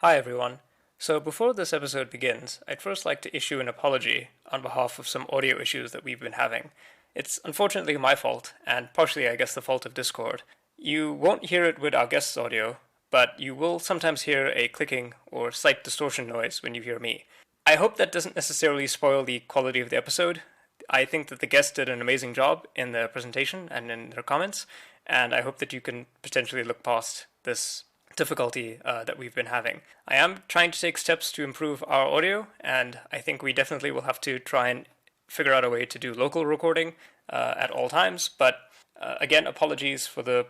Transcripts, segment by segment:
Hi, everyone. So, before this episode begins, I'd first like to issue an apology on behalf of some audio issues that we've been having. It's unfortunately my fault, and partially, I guess, the fault of Discord. You won't hear it with our guest's audio, but you will sometimes hear a clicking or slight distortion noise when you hear me. I hope that doesn't necessarily spoil the quality of the episode. I think that the guest did an amazing job in their presentation and in their comments, and I hope that you can potentially look past this difficulty that we've been having. I am trying to take steps to improve our audio, and I think we definitely will have to try and figure out a way to do local recording at all times. But again, apologies for the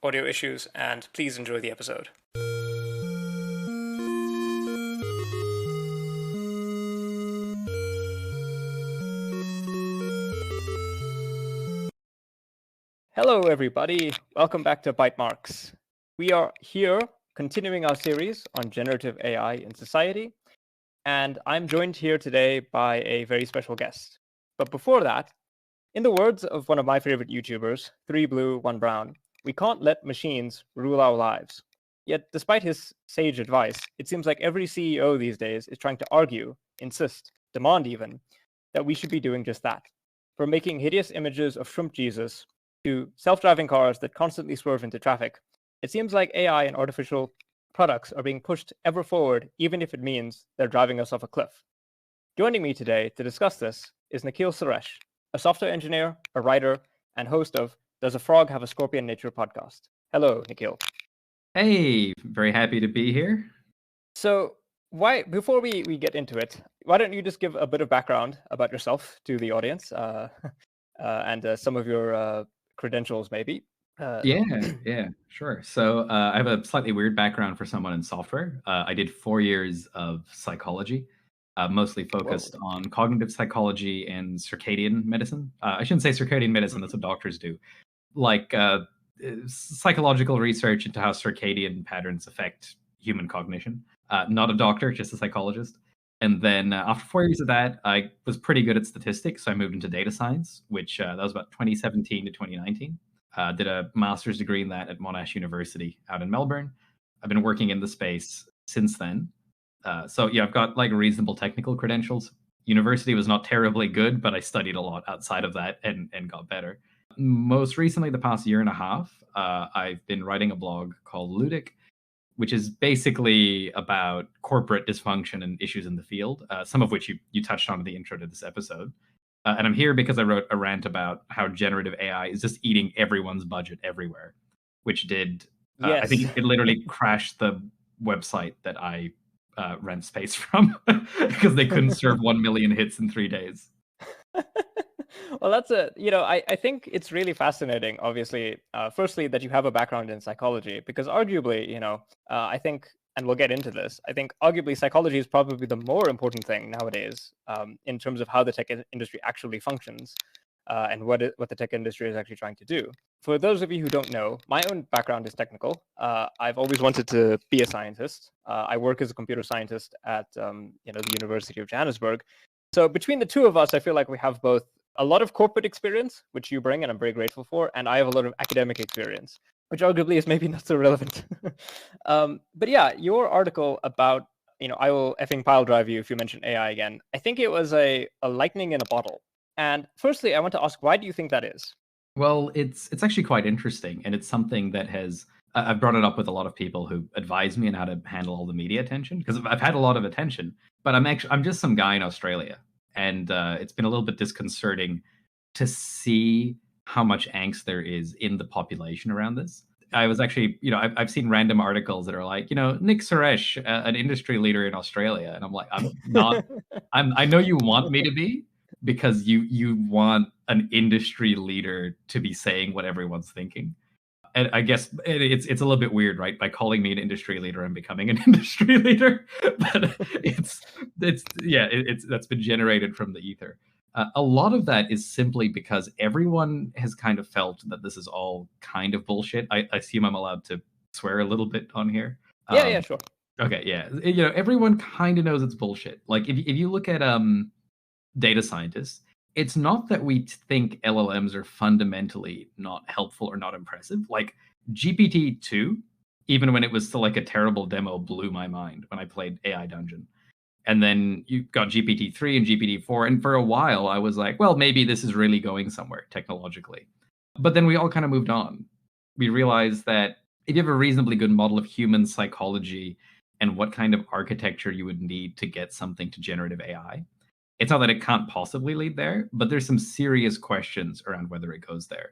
audio issues, and please enjoy the episode. Hello, everybody. Welcome back to Bite Marks. We are here continuing our series on generative AI in society, and I'm joined here today by a very special guest. But before that, in the words of one of my favorite YouTubers, 3 Blue, 1 Brown, we can't let machines rule our lives. Yet, despite his sage advice, it seems like every CEO these days is trying to argue, insist, demand even, that we should be doing just that. From making hideous images of Shrimp Jesus to self-driving cars that constantly swerve into traffic, it seems like AI and artificial products are being pushed ever forward, even if it means they're driving us off a cliff. Joining me today to discuss this is Nikhil Suresh, a software engineer, a writer, and host of Does a Frog Have a Scorpion Nature podcast. Hello, Nikhil. Hey, very happy to be here. So, before we get into it, why don't you just give a bit of background about yourself to the audience and some of your credentials, maybe? Yeah, sure. So I have a slightly weird background for someone in software. I did 4 years of psychology, mostly focused Whoa. on cognitive psychology and circadian medicine. I shouldn't say circadian medicine, that's Mhm. what doctors do. Like psychological research into how circadian patterns affect human cognition. Not a doctor, just a psychologist. And then after 4 years of that, I was pretty good at statistics. So I moved into data science, which that was about 2017 to 2019. Did a master's degree in that at Monash University out in Melbourne. I've been working in the space since then. So yeah, I've got like reasonable technical credentials. University was not terribly good, but I studied a lot outside of that and got better. Most recently, the past year and a half, I've been writing a blog called Ludic, which is basically about corporate dysfunction and issues in the field, some of which you touched on in the intro to this episode. And I'm here because I wrote a rant about how generative AI is just eating everyone's budget everywhere, which did, I Yes. think it literally crashed the website that I rent space from because they couldn't serve 1 million hits in 3 days. Well, I think it's really fascinating, obviously, firstly, that you have a background in psychology, because arguably, I think, and we'll get into this, I think arguably psychology is probably the more important thing nowadays in terms of how the tech industry actually functions and what the tech industry is actually trying to do. For those of you who don't know, my own background is technical. I've always wanted to be a scientist. I work as a computer scientist at the University of Johannesburg. So between the two of us, I feel like we have both a lot of corporate experience, which you bring, and I'm very grateful for, and I have a lot of academic experience, which arguably is maybe not so relevant. But yeah, your article about, I will effing pile drive you if you mention AI again. I think it was a lightning in a bottle. And firstly, I want to ask, why do you think that is? Well, it's actually quite interesting, and it's something that has I've brought it up with a lot of people who advise me on how to handle all the media attention because I've had a lot of attention, but I'm just some guy in Australia, and it's been a little bit disconcerting to see how much angst there is in the population around this. I was actually, I've seen random articles that are like, Nick Suresh, an industry leader in Australia, and I'm like, I'm not. I know you want me to be, because you want an industry leader to be saying what everyone's thinking. And I guess it's a little bit weird, right? By calling me an industry leader, I'm becoming an industry leader. But it's that's been generated from the ether. A lot of that is simply because everyone has kind of felt that this is all kind of bullshit. I assume I'm allowed to swear a little bit on here. Yeah, sure. Okay, yeah. Everyone kind of knows it's bullshit. Like if you look at data scientists, it's not that we think LLMs are fundamentally not helpful or not impressive. Like GPT-2 even when it was still like a terrible demo, blew my mind when I played AI Dungeon. And then you got GPT-3 and GPT-4, and for a while I was like, well, maybe this is really going somewhere technologically. But then we all kind of moved on. We realized that if you have a reasonably good model of human psychology and what kind of architecture you would need to get something to generative AI, it's not that it can't possibly lead there, but there's some serious questions around whether it goes there.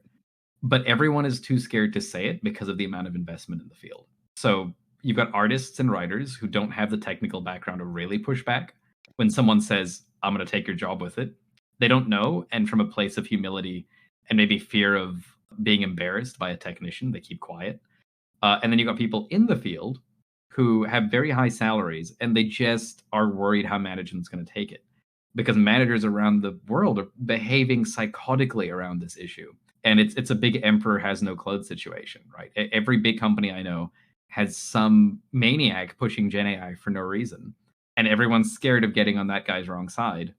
But everyone is too scared to say it because of the amount of investment in the field. So you've got artists and writers who don't have the technical background to really push back when someone says, I'm going to take your job with it. They don't know. And from a place of humility and maybe fear of being embarrassed by a technician, they keep quiet. And then you've got people in the field who have very high salaries and they just are worried how management's going to take it because managers around the world are behaving psychotically around this issue. And it's a big emperor has no clothes situation, right? Every big company I know has some maniac pushing Gen AI for no reason. And everyone's scared of getting on that guy's wrong side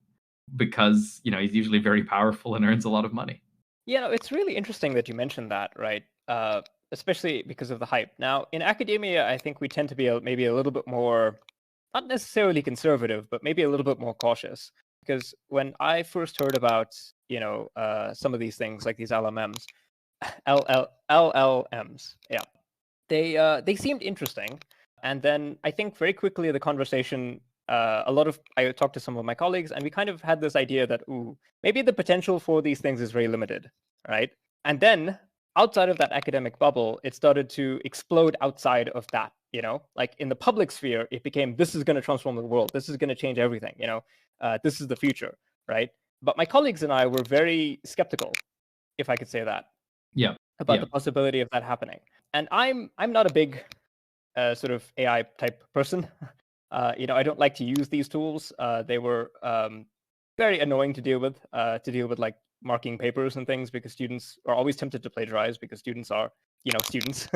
because, he's usually very powerful and earns a lot of money. It's really interesting that you mentioned that, right? Especially because of the hype. Now, in academia, I think we tend to be maybe a little bit more, not necessarily conservative, but maybe a little bit more cautious. Because when I first heard about, some of these things like these LLMs, LLMs, yeah, they seemed interesting. And then I think very quickly the conversation, I talked to some of my colleagues, and we kind of had this idea that, maybe the potential for these things is very limited, right? And then outside of that academic bubble, it started to explode outside of that, like in the public sphere, it became, this is going to transform the world. This is going to change everything, this is the future, right? But my colleagues and I were very skeptical, if I could say that, about the possibility of that happening. And I'm not a big sort of AI type person. I don't like to use these tools. They were very annoying to deal with like marking papers and things, because students are always tempted to plagiarize because students are, students.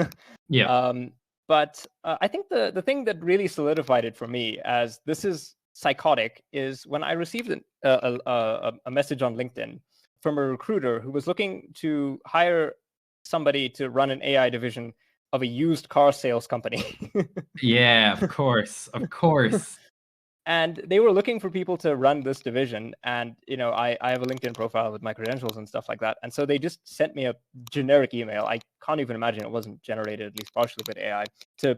But I think the thing that really solidified it for me as this is psychotic is when I received a message on LinkedIn from a recruiter who was looking to hire somebody to run an AI division of a used car sales company. Yeah, of course. And they were looking for people to run this division. And, I have a LinkedIn profile with my credentials and stuff like that. And so they just sent me a generic email. I can't even imagine it wasn't generated, at least partially with AI, to,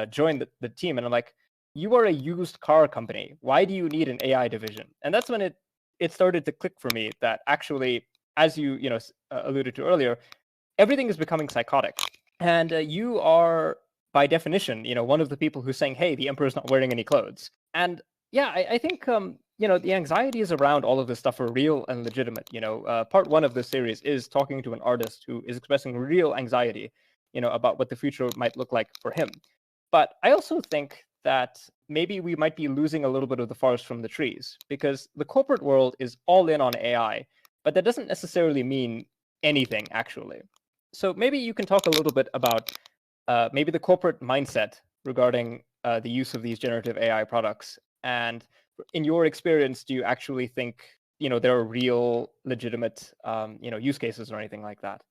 join the team. And I'm like, you are a used car company. Why do you need an AI division? And that's when it started to click for me that actually, as you, alluded to earlier, everything is becoming psychotic. And you are, by definition, one of the people who's saying, hey, the emperor's not wearing any clothes. And yeah, I think, the anxieties around all of this stuff are real and legitimate. Part one of this series is talking to an artist who is expressing real anxiety, about what the future might look like for him. But I also think that maybe we might be losing a little bit of the forest from the trees, because the corporate world is all in on AI, but that doesn't necessarily mean anything, actually. So maybe you can talk a little bit about maybe the corporate mindset regarding the use of these generative AI products. And in your experience, do you actually think, there are real, legitimate, use cases or anything like that?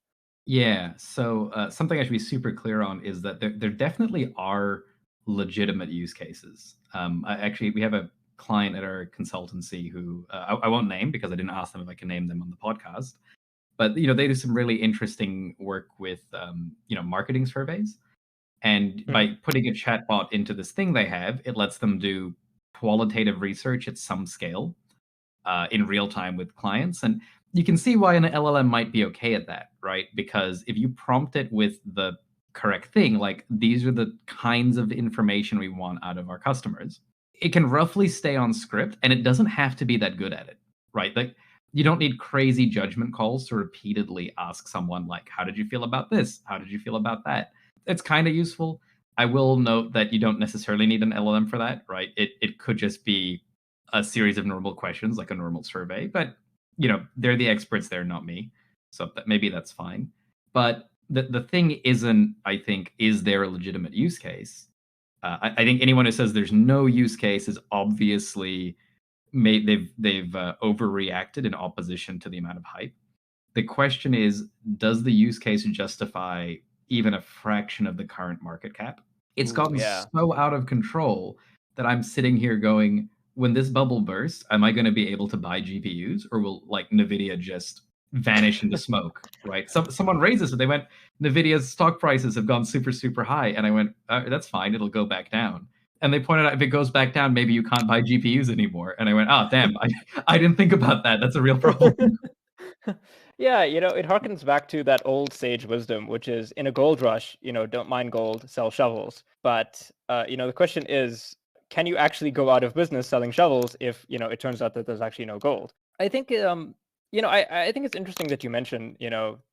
Yeah. So something I should be super clear on is that there definitely are legitimate use cases. We have a client at our consultancy who I won't name because I didn't ask them if I can name them on the podcast. But they do some really interesting work with marketing surveys. And by putting a chatbot into this thing they have, it lets them do qualitative research at some scale in real time with clients. And you can see why an LLM might be okay at that, right? Because if you prompt it with the correct thing, like these are the kinds of information we want out of our customers, it can roughly stay on script and it doesn't have to be that good at it, right? Like you don't need crazy judgment calls to repeatedly ask someone like, how did you feel about this? How did you feel about that? It's kind of useful. I will note that you don't necessarily need an LLM for that, right? It could just be a series of normal questions like a normal survey, but they're the experts there, not me. So maybe that's fine. But the thing isn't, I think, is there a legitimate use case? I think anyone who says there's no use case is obviously they've overreacted in opposition to the amount of hype. The question is, does the use case justify even a fraction of the current market cap. It's Ooh, gotten yeah. so out of control that I'm sitting here going, when this bubble bursts, am I going to be able to buy GPUs, or will like Nvidia just vanish into smoke? Right? Someone raises it. They went, Nvidia's stock prices have gone super, super high, and I went, that's fine. It'll go back down. And they pointed out, if it goes back down, maybe you can't buy GPUs anymore. And I went, oh damn, I didn't think about that. That's a real problem. Yeah, it harkens back to that old sage wisdom, which is in a gold rush, don't mind gold, sell shovels. But, the question is, can you actually go out of business selling shovels if, it turns out that there's actually no gold? I think, I think it's interesting that you mentioned,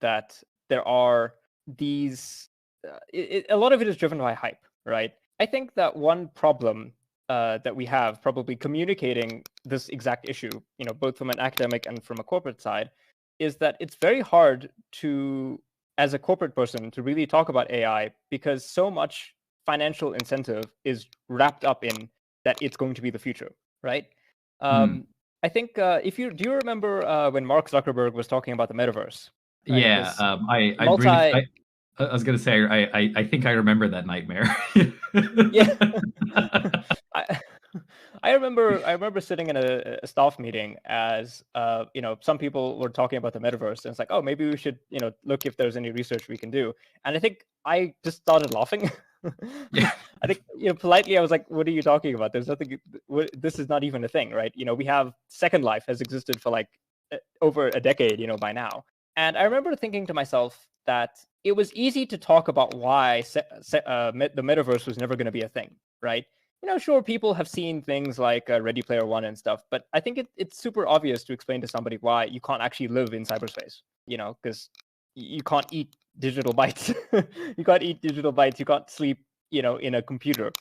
that there are these, a lot of it is driven by hype, right? I think that one problem that we have probably communicating this exact issue, both from an academic and from a corporate side, is that it's very hard to, as a corporate person, to really talk about AI because so much financial incentive is wrapped up in that it's going to be the future, right? I think do you remember when Mark Zuckerberg was talking about the metaverse, right? Yeah, This I really, multi, I was gonna say, I think I remember that nightmare. yeah. I, I remember sitting in a staff meeting as some people were talking about the metaverse, and it's like, oh, maybe we should look if there's any research we can do. And I think I just started laughing. Yeah. I think politely I was like, what are you talking about? There's nothing. This is not even a thing, right? We have Second Life has existed for like over a decade, by now. And I remember thinking to myself that it was easy to talk about why the metaverse was never going to be a thing, right? Sure, people have seen things like Ready Player One and stuff, but I think it's super obvious to explain to somebody why you can't actually live in cyberspace, because you can't eat digital bytes. You can't eat digital bytes. You can't sleep, in a computer.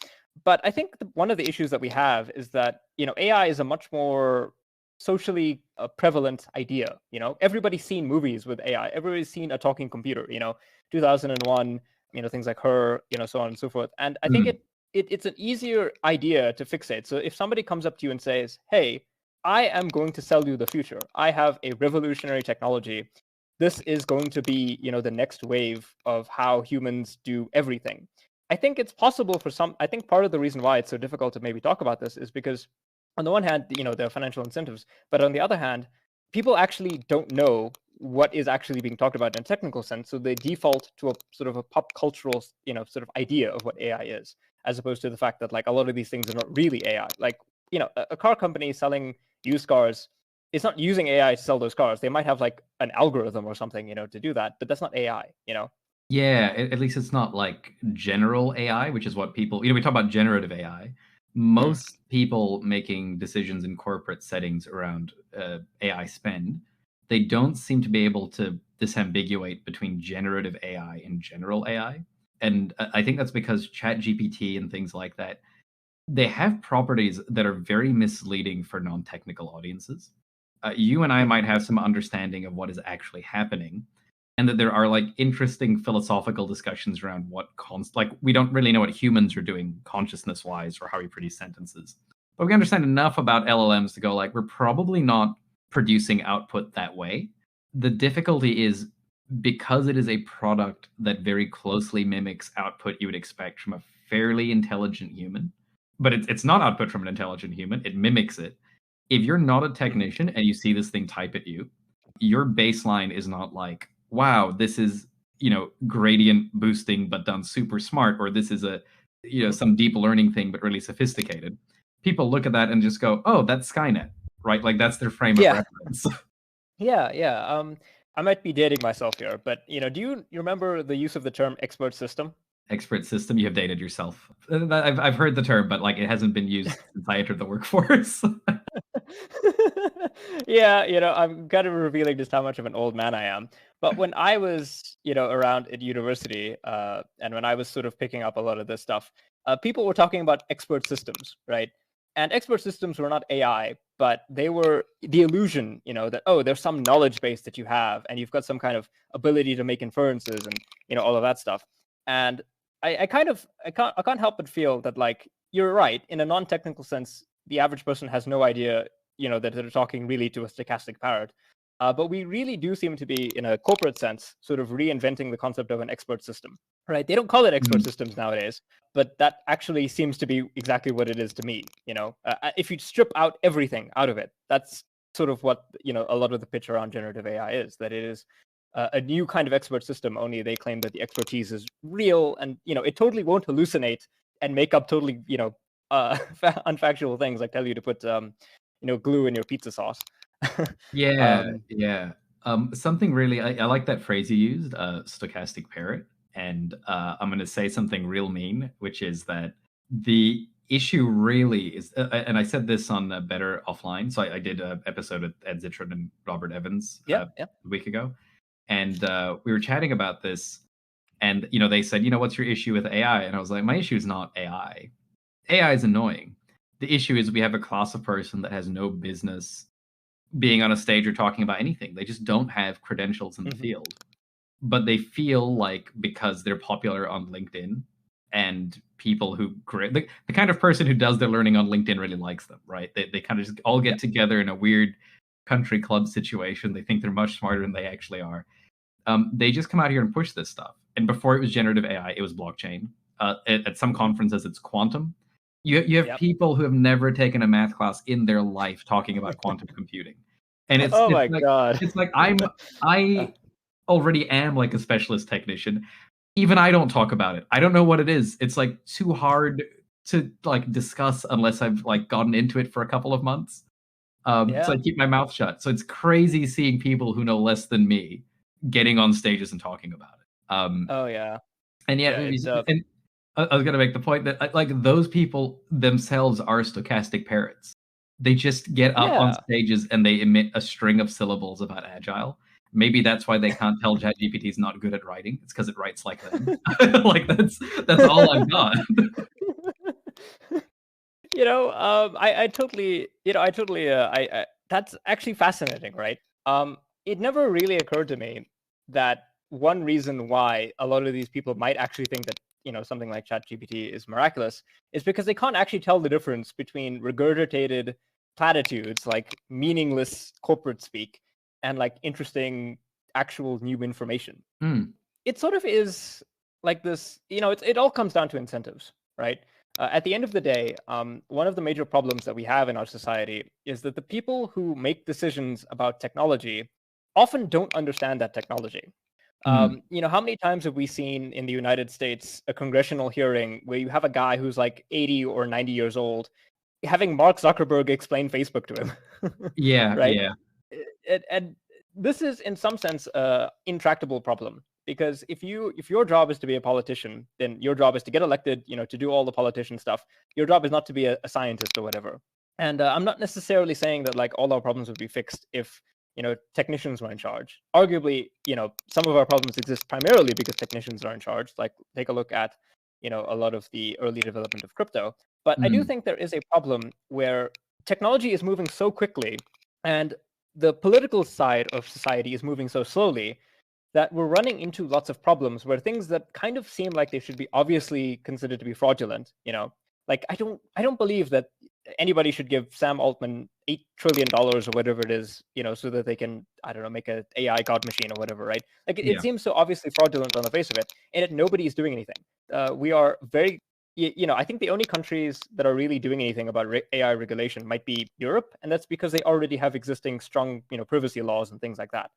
But I think one of the issues that we have is that, AI is a much more socially prevalent idea. Everybody's seen movies with AI. Everybody's seen a talking computer, 2001, things like Her, so on and so forth. And I think Mm. it's an easier idea to fixate. So if somebody comes up to you and says, hey, I am going to sell you the future. I have a revolutionary technology. This is going to be, the next wave of how humans do everything. I think it's possible for some. I think part of the reason why it's so difficult to maybe talk about this is because on the one hand, there are financial incentives, but on the other hand, people actually don't know what is actually being talked about in a technical sense. So they default to a sort of a pop cultural, sort of idea of what AI is, as opposed to the fact that like a lot of these things are not really AI. Like, a car company selling used cars, it's not using AI to sell those cars. They might have like an algorithm or something, to do that, but that's not AI, Yeah, at least it's not like general AI, which is what people, we talk about generative AI. Most people making decisions in corporate settings around AI spend, they don't seem to be able to disambiguate between generative AI and general AI. And I think that's because ChatGPT and things like that, they have properties that are very misleading for non-technical audiences. You and I might have some understanding of what is actually happening, and that there are like interesting philosophical discussions around like we don't really know what humans are doing consciousness wise or how we produce sentences, but we understand enough about LLMs to go like we're probably not producing output that way. The difficulty is because it is a product that very closely mimics output you would expect from a fairly intelligent human, but it's not output from an intelligent human, it mimics it. If you're not a technician and you see this thing type at you, your baseline is not like, wow, this is, gradient boosting but done super smart, or this is a, some deep learning thing but really sophisticated. People look at that and just go, oh, that's Skynet, right? Like that's their frame of Yeah. reference. Yeah. I might be dating myself here, but do you remember the use of the term expert system? Expert system, you have dated yourself. I've heard the term, but like it hasn't been used since I entered the workforce. Yeah, I'm kind of revealing just how much of an old man I am. But when I was, around at university, and when I was sort of picking up a lot of this stuff, people were talking about expert systems, right? And expert systems were not AI, but they were the illusion, that, oh, there's some knowledge base that you have, and you've got some kind of ability to make inferences and, all of that stuff. And I can't help but feel that, like, you're right. In a non-technical sense, the average person has no idea, that they're talking really to a stochastic parrot. But we really do seem to be, in a corporate sense, sort of reinventing the concept of an expert system, right? They don't call it expert systems nowadays, but that actually seems to be exactly what it is to me. If you strip out everything out of it, that's sort of what a lot of the pitch around generative AI is. That it is a new kind of expert system. Only they claim that the expertise is real, and it totally won't hallucinate and make up totally unfactual things, like tell you to put glue in your pizza sauce. Yeah. Something really, I like that phrase you used, stochastic parrot. And I'm going to say something real mean, which is that the issue really is, and I said this on Better Offline. So I did an episode with Ed Zitron and Robert Evans Yeah. a week ago. And we were chatting about this. And, they said, what's your issue with AI? And I was like, my issue is not AI. AI is annoying. The issue is we have a class of person that has no business being on a stage or talking about anything. They just don't have credentials in the field. But they feel like because they're popular on LinkedIn and people who the kind of person who does their learning on LinkedIn really likes them, right? They kind of just all get together in a weird country club situation. They think they're much smarter than they actually are. They just come out here and push this stuff. And before it was generative AI, it was blockchain. At some conferences, it's quantum. You have people who have never taken a math class in their life talking about quantum computing. And it's God. It's like I already am like a specialist technician. Even I don't talk about it. I don't know what it is. It's like too hard to like discuss unless I've like gotten into it for a couple of months. So I keep my mouth shut. So it's crazy seeing people who know less than me getting on stages and talking about it. And yet, and I was going to make the point that like those people themselves are stochastic parrots. They just get up on stages and they emit a string of syllables about agile. Maybe that's why they can't tell ChatGPT is not good at writing. It's because it writes like them. Like that's all I've got. That's actually fascinating, right? It never really occurred to me that one reason why a lot of these people might actually think that something like ChatGPT is miraculous is because they can't actually tell the difference between regurgitated platitudes, like meaningless corporate speak, and like interesting actual new information. It sort of is like this, it all comes down to incentives, right? At the end of the day, one of the major problems that we have in our society is that the people who make decisions about technology often don't understand that technology. How many times have we seen in the United States a congressional hearing where you have a guy who's like 80 or 90 years old having Mark Zuckerberg explain Facebook to him? Right? And this is, in some sense, an intractable problem. Because if your job is to be a politician, then your job is to get elected, to do all the politician stuff. Your job is not to be a scientist or whatever. And I'm not necessarily saying that like all our problems would be fixed if technicians were in charge. Arguably, some of our problems exist primarily because technicians are in charge. Like take a look at a lot of the early development of crypto. But I do think there is a problem where technology is moving so quickly and the political side of society is moving so slowly that we're running into lots of problems where things that kind of seem like they should be obviously considered to be fraudulent, like I don't believe that anybody should give Sam Altman $8 trillion or whatever it is, so that they can, I don't know, make an AI god machine or whatever, right? Like it seems so obviously fraudulent on the face of it, and yet nobody is doing anything. We are very, I think the only countries that are really doing anything about AI regulation might be Europe, and that's because they already have existing strong, privacy laws and things like that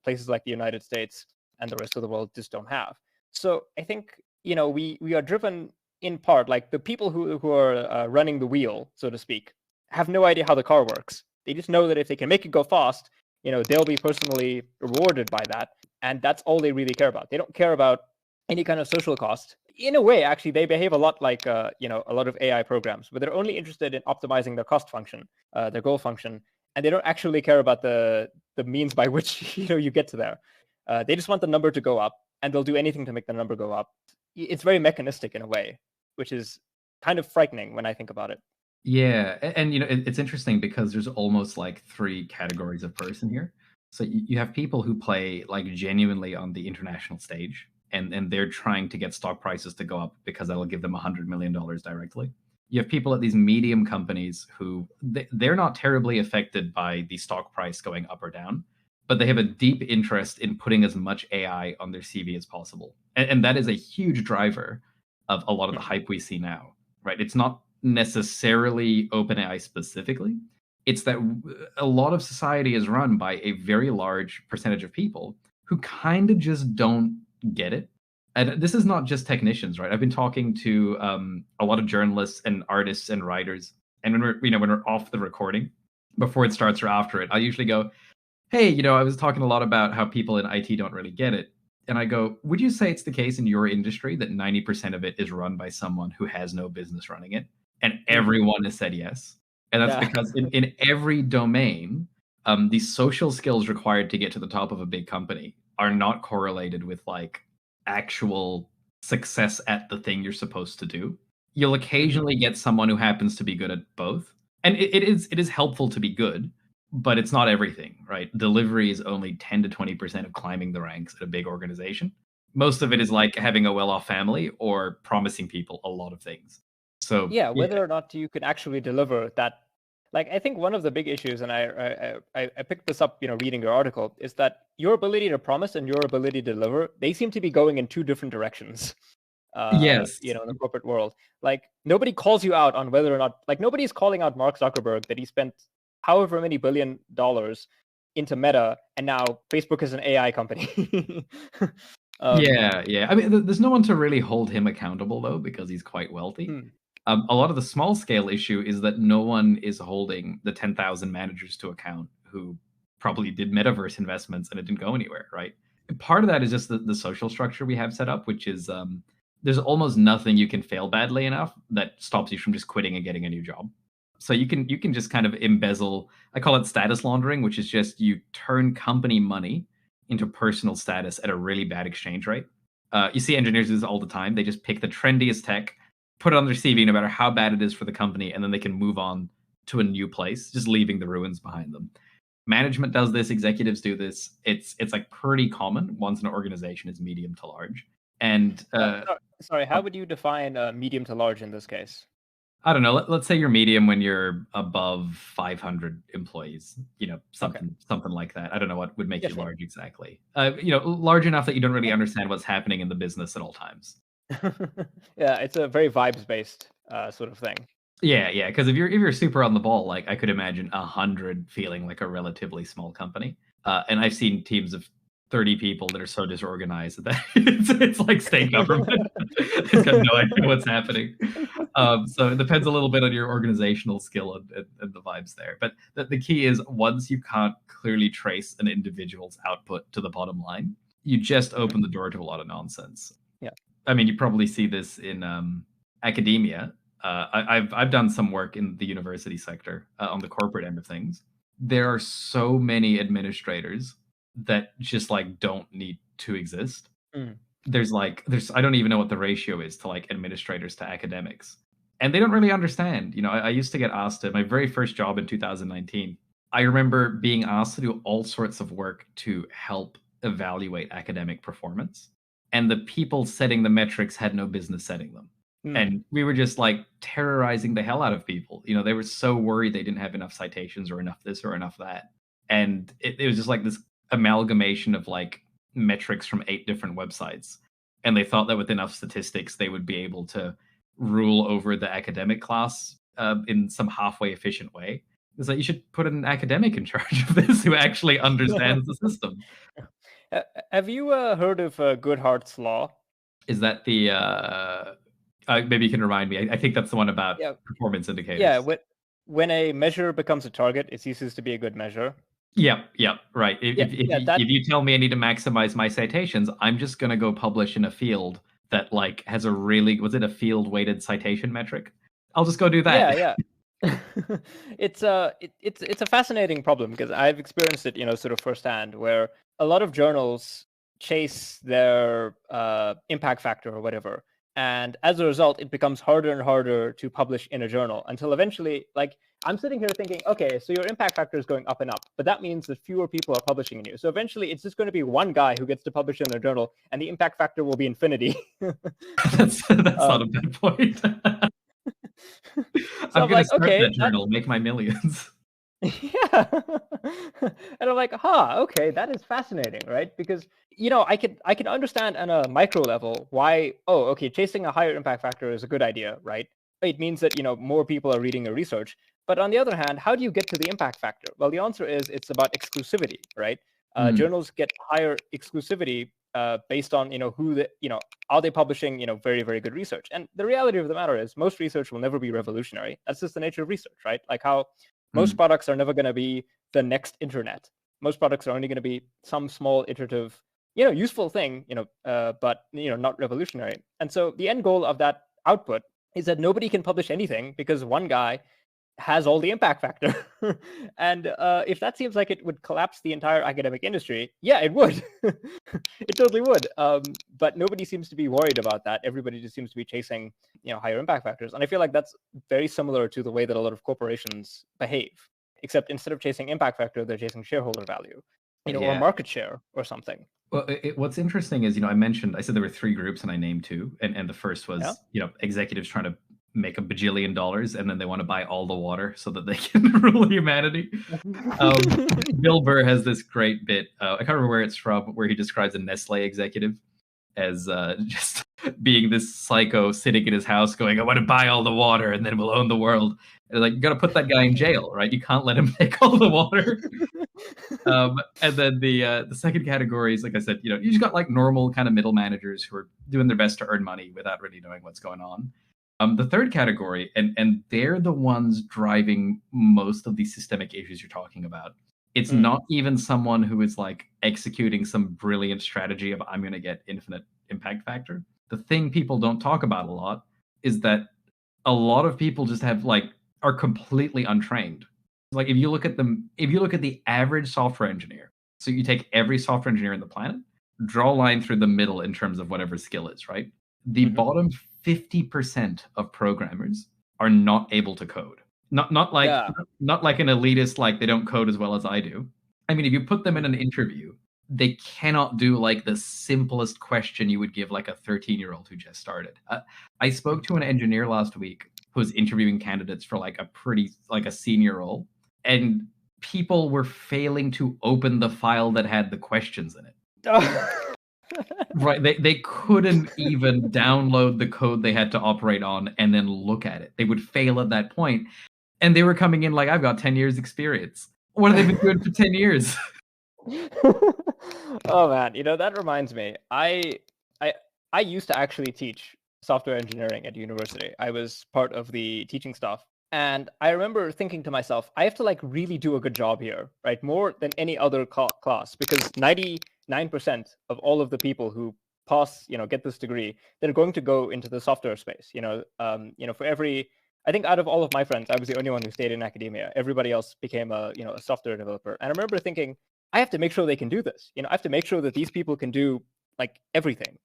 places like the United States and the rest of the world just don't have. So I think, we are driven in part, like the people who are running the wheel, so to speak, have no idea how the car works. They just know that if they can make it go fast, they'll be personally rewarded by that. And that's all they really care about. They don't care about any kind of social cost. In a way, actually, they behave a lot like, a lot of AI programs, but they're only interested in optimizing their cost function, their goal function, and they don't actually care about the means by which you get to there. They just want the number to go up, and they'll do anything to make the number go up. It's very mechanistic in a way, which is kind of frightening when I think about it. Yeah, and it's interesting because there's almost like three categories of person here. So you have people who play like genuinely on the international stage, and they're trying to get stock prices to go up because that'll give them $100 million directly. You have people at these medium companies who they're not terribly affected by the stock price going up or down, but they have a deep interest in putting as much AI on their CV as possible. And that is a huge driver of a lot of the hype we see now, right? It's not necessarily OpenAI specifically. It's that a lot of society is run by a very large percentage of people who kind of just don't get it. And this is not just technicians, right? I've been talking to a lot of journalists and artists and writers, and when we're off the recording, before it starts or after it, I usually go, "Hey, I was talking a lot about how people in IT don't really get it." And I go, "Would you say it's the case in your industry that 90% of it is run by someone who has no business running it?" And everyone has said yes. And that's because in every domain, the social skills required to get to the top of a big company are not correlated with like actual success at the thing you're supposed to do. You'll occasionally get someone who happens to be good at both. And it is helpful to be good, but it's not everything, right? Delivery is only 10 to 20% of climbing the ranks at a big organization. Most of it is like having a well-off family or promising people a lot of things. So yeah, whether or not you can actually deliver that. Like, I think one of the big issues, and I picked this up, reading your article, is that your ability to promise and your ability to deliver, they seem to be going in two different directions. Yes. In the corporate world, like nobody calls you out on whether or not, like nobody's calling out Mark Zuckerberg that he spent however many $1 billion into Meta, and now Facebook is an AI company. Yeah. I mean, there's no one to really hold him accountable though, because he's quite wealthy. A lot of the small scale issue is that no one is holding the 10,000 managers to account who probably did metaverse investments and it didn't go anywhere, right? Part of that is just the social structure we have set up, which is there's almost nothing you can fail badly enough that stops you from just quitting and getting a new job. So you can just kind of embezzle. I call it status laundering, which is just you turn company money into personal status at a really bad exchange rate. You see engineers do this all the time. They just pick the trendiest tech, put it on their CV, no matter how bad it is for the company, and then they can move on to a new place, just leaving the ruins behind them. Management does this, executives do this. It's like pretty common once an organization is medium to large. And sorry, how would you define medium to large in this case? I don't know. Let's say you're medium when you're above 500 employees. Something like that. I don't know what would make you large exactly. Large enough that you don't really understand what's happening in the business at all times. Yeah, it's a very vibes-based sort of thing. Yeah. Because if you're super on the ball, like I could imagine 100 feeling like a relatively small company. And I've seen teams of 30 people that are so disorganized that it's like state government. It's got no idea what's happening. So it depends a little bit on your organizational skill and the vibes there. But the key is once you can't clearly trace an individual's output to the bottom line, you just open the door to a lot of nonsense. Yeah. I mean, you probably see this in academia. I've done some work in the university sector on the corporate end of things. There are so many administrators that just like don't need to exist. There's I don't even know what the ratio is to like administrators to academics, and they don't really understand. I used to get asked at my very first job in 2019. I remember being asked to do all sorts of work to help evaluate academic performance, and the people setting the metrics had no business setting them. And we were just like terrorizing the hell out of people. They were so worried they didn't have enough citations or enough this or enough that. And it was just like this amalgamation of like metrics from 8 different websites. And they thought that with enough statistics, they would be able to rule over the academic class in some halfway efficient way. It's like you should put an academic in charge of this who actually understands the system. Have you heard of Goodhart's law? Is that the maybe you can remind me? I think that's the one about performance indicators. Yeah, when a measure becomes a target, it ceases to be a good measure. Yep, right. If you tell me I need to maximize my citations, I'm just going to go publish in a field that like has a really, was it a field weighted citation metric? I'll just go do that. Yeah. It's a fascinating problem because I've experienced it, sort of firsthand, where a lot of journals chase their impact factor or whatever. And as a result, it becomes harder and harder to publish in a journal until eventually, like, I'm sitting here thinking, okay, so your impact factor is going up and up, but that means that fewer people are publishing in you. So eventually, it's just going to be one guy who gets to publish in their journal, and the impact factor will be infinity. That's not a bad point. So I'm going to start that journal, make my millions. Yeah, Yeah. And I'm like, okay, that is fascinating, right? Because, I can understand on a micro level why, okay, chasing a higher impact factor is a good idea, right? It means that, more people are reading your research. But on the other hand, how do you get to the impact factor? Well, the answer is it's about exclusivity, right? Journals get higher exclusivity based on, are they publishing, very, very good research? And the reality of the matter is most research will never be revolutionary. That's just the nature of research, right? Like how most products are never going to be the next internet. Most products are only going to be some small iterative, useful thing, but, not revolutionary. And so the end goal of that output is that nobody can publish anything because one guy has all the impact factor. And if that seems like it would collapse the entire academic industry, yeah, it would. It totally would. But nobody seems to be worried about that. Everybody just seems to be chasing, higher impact factors. And I feel like that's very similar to the way that a lot of corporations behave, except instead of chasing impact factor, they're chasing shareholder value, or market share or something. Well, what's interesting is, I said there were 3 groups and I named 2. And the first was, executives trying to make $1 bajillion and then they want to buy all the water so that they can rule humanity. Bill Burr has this great bit. I can't remember where it's from, where he describes a Nestle executive as just being this psycho sitting in his house going, I want to buy all the water and then we'll own the world. And like, you got to put that guy in jail, right? You can't let him take all the water. And then the second category is, like I said, you just got like normal kind of middle managers who are doing their best to earn money without really knowing what's going on. The third category, and they're the ones driving most of these systemic issues you're talking about. It's not even someone who is like executing some brilliant strategy of I'm going to get infinite impact factor. The thing people don't talk about a lot is that a lot of people just are completely untrained. Like if you look at the average software engineer, so you take every software engineer on the planet, draw a line through the middle in terms of whatever skill is, right? The bottom 50% of programmers are not able to code. Not like an elitist, like they don't code as well as I do. I mean, if you put them in an interview, they cannot do like the simplest question you would give like a 13-year-old who just started. I spoke to an engineer last week who was interviewing candidates for like a senior role, and people were failing to open the file that had the questions in it. Right, they couldn't even download the code they had to operate on and then look at it. They would fail at that point, and they were coming in like, I've got 10 years experience. What have they been doing for 10 years? Oh man, that reminds me. I used to actually teach software engineering at university. I was part of the teaching staff. And I remember thinking to myself, I have to like really do a good job here, right? More than any other class, because 99% of all of the people who pass, get this degree, they're going to go into the software space. For every, I think out of all of my friends, I was the only one who stayed in academia. Everybody else became a software developer. And I remember thinking, I have to make sure they can do this. I have to make sure that these people can do like everything.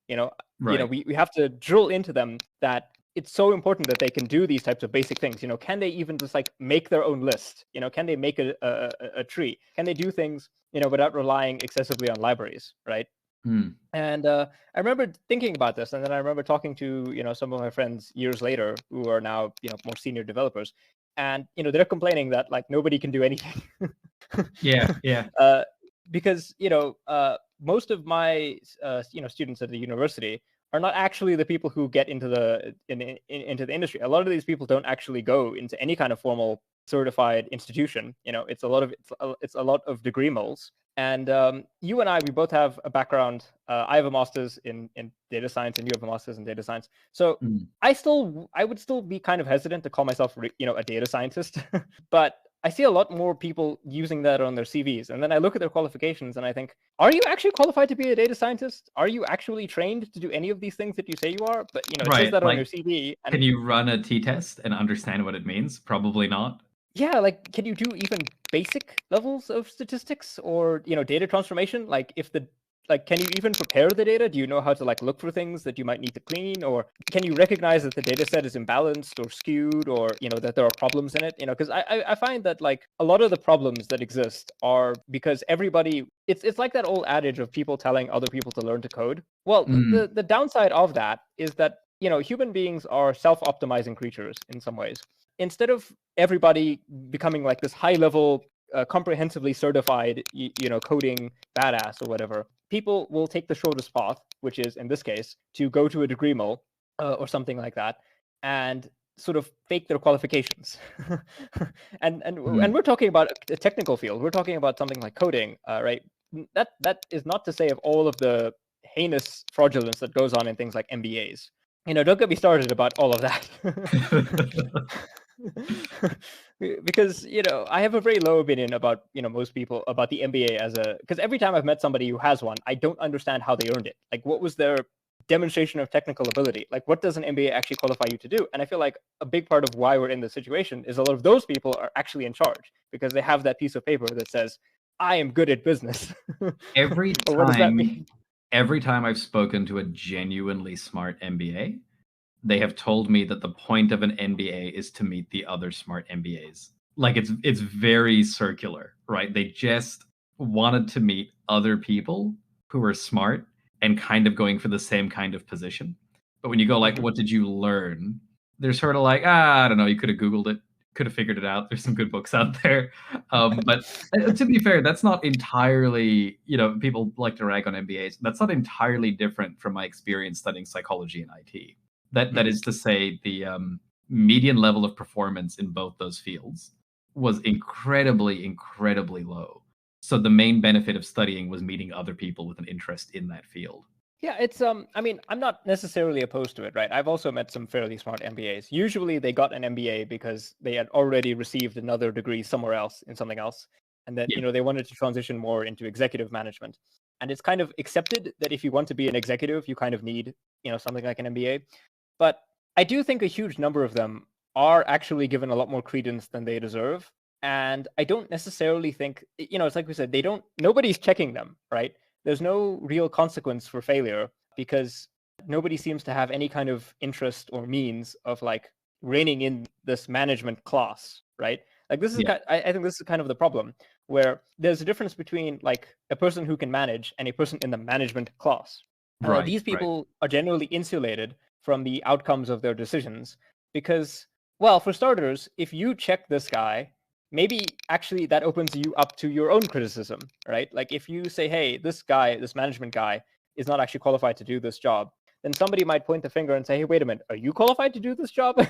Right. We have to drill into them that it's so important that they can do these types of basic things. Can they even just like make their own list? Can they make a tree? Can they do things, without relying excessively on libraries, right? And I remember thinking about this, and then I remember talking to some of my friends years later who are now more senior developers, and they're complaining that like nobody can do anything. Yeah. Because most of my students at the university are not actually the people who get into the into the industry. A lot of these people don't actually go into any kind of formal certified institution. It's a lot of degree mills. And you and we both have a background. I have a master's in data science, and you have a master's in data science. So I would still be kind of hesitant to call myself a data scientist, but I see a lot more people using that on their CVs. And then I look at their qualifications and I think, are you actually qualified to be a data scientist? Are you actually trained to do any of these things that you say you are? But, it says that on your CV. And can you run a t-test and understand what it means? Probably not. Yeah, like, can you do even basic levels of statistics or, data transformation? Like, can you even prepare the data? Do you know how to like look for things that you might need to clean? Or can you recognize that the data set is imbalanced or skewed, or that there are problems in it? Because I find that like a lot of the problems that exist are because everybody, it's like that old adage of people telling other people to learn to code. Well, the downside of that is that human beings are self-optimizing creatures in some ways. Instead of everybody becoming like this high level comprehensively certified, coding badass or whatever, people will take the shortest path, which is in this case to go to a degree mill or something like that, and sort of fake their qualifications. and we're talking about a technical field. We're talking about something like coding, right? That is not to say of all of the heinous fraudulence that goes on in things like MBAs. Don't get me started about all of that. Because I have a very low opinion about most people about the MBA because every time I've met somebody who has one, I don't understand how they earned it. Like, what was their demonstration of technical ability? Like, what does an MBA actually qualify you to do? And I feel like a big part of why we're in this situation is a lot of those people are actually in charge because they have that piece of paper that says, I am good at business. Every Or what does that mean? Every time I've spoken to a genuinely smart MBA, they have told me that the point of an MBA is to meet the other smart MBAs. Like, it's very circular, right? They just wanted to meet other people who are smart and kind of going for the same kind of position. But when you go like, what did you learn? They're sort of like, I don't know, you could have Googled it, could have figured it out. There's some good books out there. But to be fair, that's not entirely, people like to rag on MBAs. That's not entirely different from my experience studying psychology and IT. That is to say, the median level of performance in both those fields was incredibly, incredibly low. So the main benefit of studying was meeting other people with an interest in that field. Yeah, it's I mean, I'm not necessarily opposed to it, right? I've also met some fairly smart MBAs. Usually they got an MBA because they had already received another degree somewhere else in something else. And that, they wanted to transition more into executive management. And it's kind of accepted that if you want to be an executive, you kind of need, something like an MBA. But I do think a huge number of them are actually given a lot more credence than they deserve. And I don't necessarily think, it's like we said, nobody's checking them, right? There's no real consequence for failure because nobody seems to have any kind of interest or means of like reining in this management class, right? Like this is, I think this is kind of the problem where there's a difference between like a person who can manage and a person in the management class. Right. These people are generally insulated from the outcomes of their decisions because, well, for starters, if you check this guy, maybe actually that opens you up to your own criticism, right? Like if you say, hey, this management guy is not actually qualified to do this job, then somebody might point the finger and say, hey, wait a minute, are you qualified to do this job?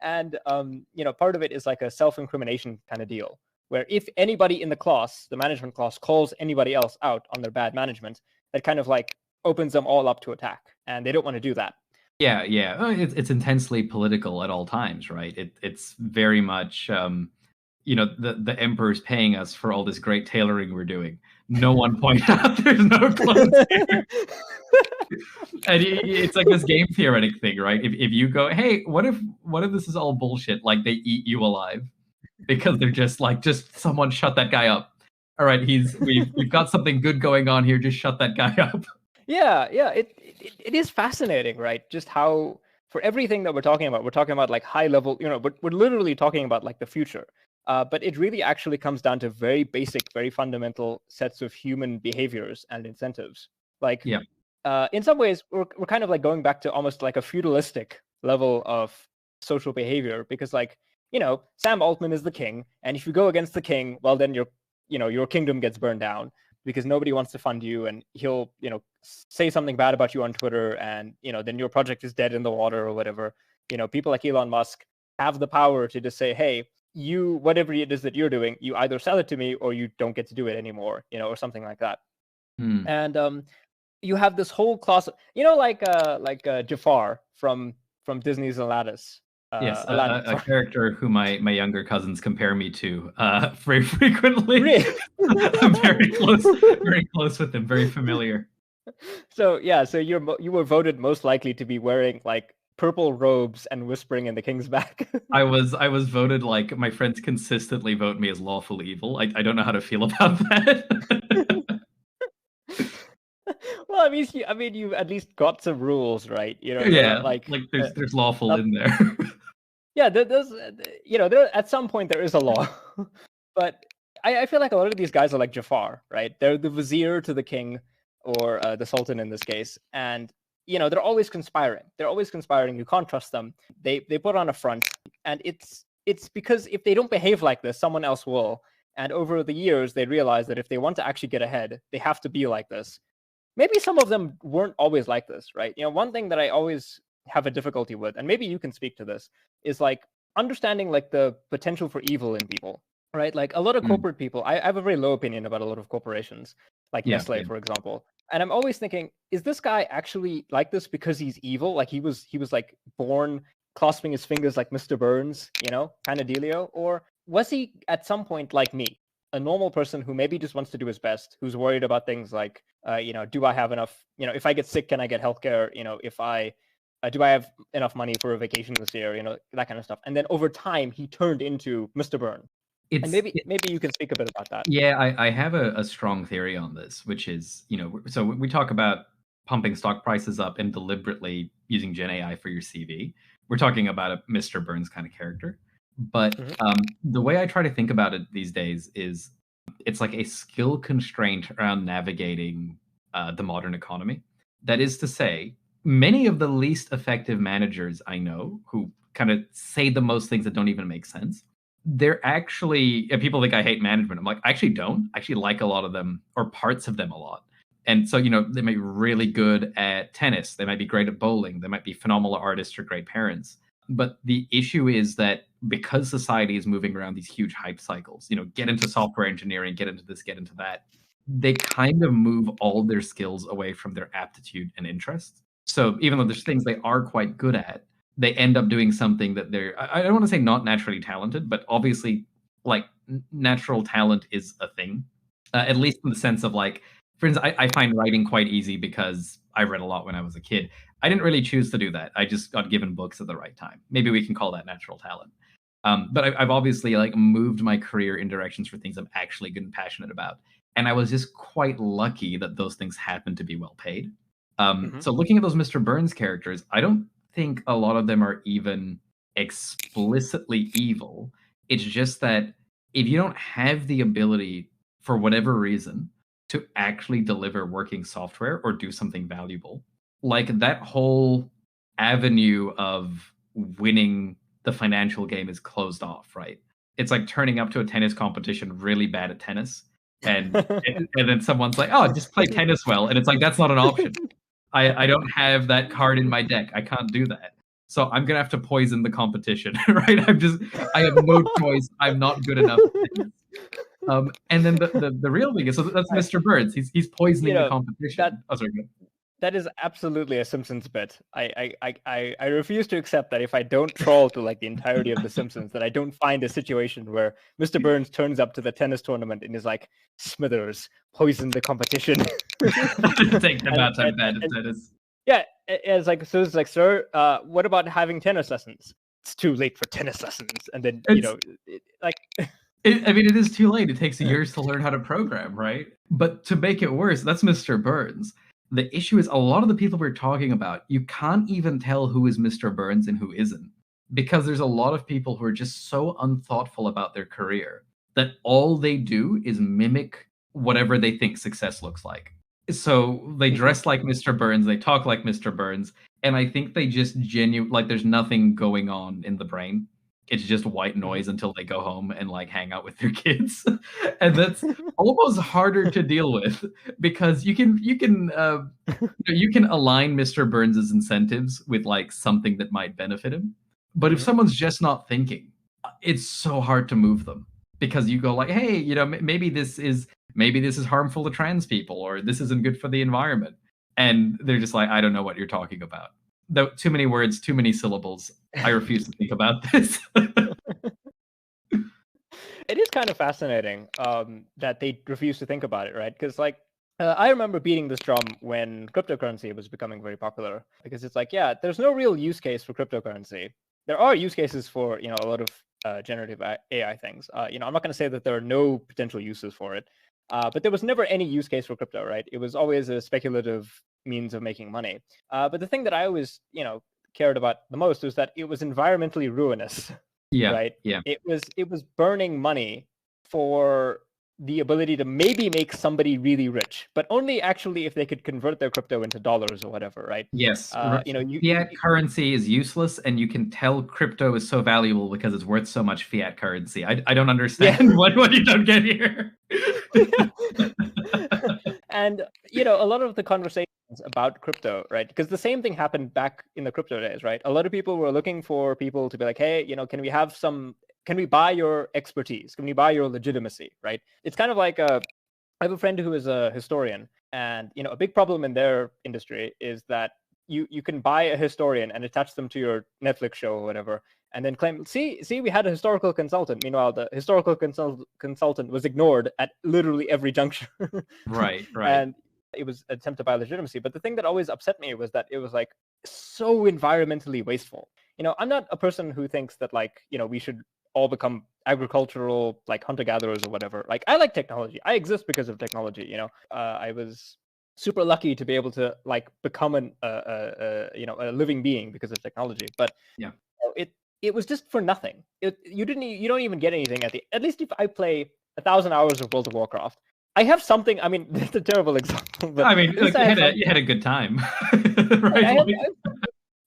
And, part of it is like a self-incrimination kind of deal, where if anybody in the class, the management class, calls anybody else out on their bad management, that kind of like opens them all up to attack. And they don't want to do that. Yeah. It's intensely political at all times, right? It's very much... the emperor's paying us for all this great tailoring we're doing. No one pointed out there's no clothes here. And it's like this game theoretic thing, right? If you go, hey, what if this is all bullshit? Like they eat you alive because they're just someone shut that guy up. All right, we've got something good going on here. Just shut that guy up. Yeah. It is fascinating, right? Just how for everything that we're talking about like high level, but we're literally talking about like the future. But it really actually comes down to very basic, very fundamental sets of human behaviors and incentives. Like, in some ways, we're kind of like going back to almost like a feudalistic level of social behavior because, like, Sam Altman is the king, and if you go against the king, well, then your kingdom gets burned down because nobody wants to fund you, and he'll say something bad about you on Twitter, and then your project is dead in the water or whatever. People like Elon Musk have the power to just say, hey, whatever it is that you're doing, you either sell it to me or you don't get to do it anymore, or something like that. And you have this whole class of, like Jafar from Disney's Aladdin. Yes, a character who my younger cousins compare me to very frequently. Really? I'm very close with him, very familiar. So you were voted most likely to be wearing like purple robes and whispering in the king's back. I was voted, like, my friends consistently vote me as lawful evil. I don't know how to feel about that. Well, I mean, you've at least got some rules, right? Like there's lawful in there. Yeah, there's there at some point there is a law, but I feel like a lot of these guys are like Jafar, right? They're the vizier to the king, or the sultan in this case, and they're always conspiring. You can't trust them. They put on a front, and it's because if they don't behave like this, someone else will. And over the years, they realized that if they want to actually get ahead, they have to be like this. Maybe some of them weren't always like this, right? One thing that I always have a difficulty with, and maybe you can speak to this, is like understanding like the potential for evil in people, right? Like a lot of corporate people, I have a very low opinion about a lot of corporations, like Nestle, for example. And I'm always thinking, is this guy actually like this because he's evil? Like he was like born clasping his fingers like Mr. Burns, kind of dealio? Or was he at some point like me, a normal person who maybe just wants to do his best, who's worried about things like, do I have enough, if I get sick, can I get healthcare? If I, do I have enough money for a vacation this year? That kind of stuff. And then over time, he turned into Mr. Burns. And maybe you can speak a bit about that. Yeah, I have a strong theory on this, which is, so we talk about pumping stock prices up and deliberately using Gen AI for your CV. We're talking about a Mr. Burns kind of character. But the way I try to think about it these days is it's like a skill constraint around navigating the modern economy. That is to say, many of the least effective managers I know who kind of say the most things that don't even make sense, they're actually, people think I hate management. I'm like, I actually don't. I actually like a lot of them or parts of them a lot. And so, they might be really good at tennis. They might be great at bowling. They might be phenomenal artists or great parents. But the issue is that because society is moving around these huge hype cycles, get into software engineering, get into this, get into that, they kind of move all their skills away from their aptitude and interest. So even though there's things they are quite good at, they end up doing something that I don't want to say not naturally talented, but obviously like natural talent is a thing, at least in the sense of like, for instance, I find writing quite easy because I read a lot when I was a kid. I didn't really choose to do that. I just got given books at the right time. Maybe we can call that natural talent. But I've obviously like moved my career in directions for things I'm actually good and passionate about. And I was just quite lucky that those things happened to be well paid. So looking at those Mr. Burns characters, I don't think a lot of them are even explicitly evil. It's just that if you don't have the ability, for whatever reason, to actually deliver working software or do something valuable, like that whole avenue of winning the financial game is closed off, right? It's like turning up to a tennis competition really bad at tennis, and then someone's like, "Oh, just play tennis well," and it's like that's not an option. I don't have that card in my deck. I can't do that. So I'm gonna have to poison the competition, right? I have no choice. I'm not good enough. And then the real thing is, so that's Mr. Burns. He's poisoning the competition. That is absolutely a Simpsons bit. I refuse to accept that if I don't troll to like the entirety of The Simpsons, that I don't find a situation where Mr. Burns turns up to the tennis tournament and is like, Smithers, poison the competition. Take them out of bed at tennis. Yeah, it's like, sir, what about having tennis lessons? It's too late for tennis lessons. And then, it is too late. It takes years to learn how to program, right? But to make it worse, that's Mr. Burns. The issue is a lot of the people we're talking about, you can't even tell who is Mr. Burns and who isn't. Because there's a lot of people who are just so unthoughtful about their career that all they do is mimic whatever they think success looks like. So they dress like Mr. Burns, they talk like Mr. Burns, and I think they just like there's nothing going on in the brain. It's just white noise until they go home and like hang out with their kids. And that's almost harder to deal with because you can align Mr. Burns's incentives with like something that might benefit him. But if someone's just not thinking, it's so hard to move them because you go like, hey, maybe this is harmful to trans people, or this isn't good for the environment. And they're just like, I don't know what you're talking about. Though too many words, too many syllables. I refuse to think about this. It is kind of fascinating that they refuse to think about it, right? Because like, I remember beating this drum when cryptocurrency was becoming very popular, because it's like, yeah, there's no real use case for cryptocurrency. There are use cases for, a lot of generative AI things. I'm not going to say that there are no potential uses for it, but there was never any use case for crypto, right? It was always a speculative means of making money. But the thing that I always, cared about the most was that it was environmentally ruinous. Yeah. Right. Yeah. It was burning money for the ability to maybe make somebody really rich, but only actually if they could convert their crypto into dollars or whatever, right? Yes, You fiat currency is useless, and you can tell crypto is so valuable because it's worth so much fiat currency. I don't understand Yeah. what you don't get here. And a lot of the conversations about crypto, right? Because the same thing happened back in the crypto days, right? A lot of people were looking for people to be like, hey, can we buy your expertise? Can we buy your legitimacy, right? It's kind of like I have a friend who is a historian, and a big problem in their industry is that you can buy a historian and attach them to your Netflix show or whatever, and then claim, see, we had a historical consultant. Meanwhile, the historical consultant was ignored at literally every juncture. Right. And it was an attempt to buy legitimacy. But the thing that always upset me was that it was like so environmentally wasteful. I'm not a person who thinks that we should all become agricultural, like hunter-gatherers or whatever. Like, I like technology. I exist because of technology. I was super lucky to be able to become a living being because of technology. But yeah, it was just for nothing. You don't even get anything at least if I play 1,000 hours of World of Warcraft, I have something. I mean, it's a terrible example, but I mean, like, you had a good time, right?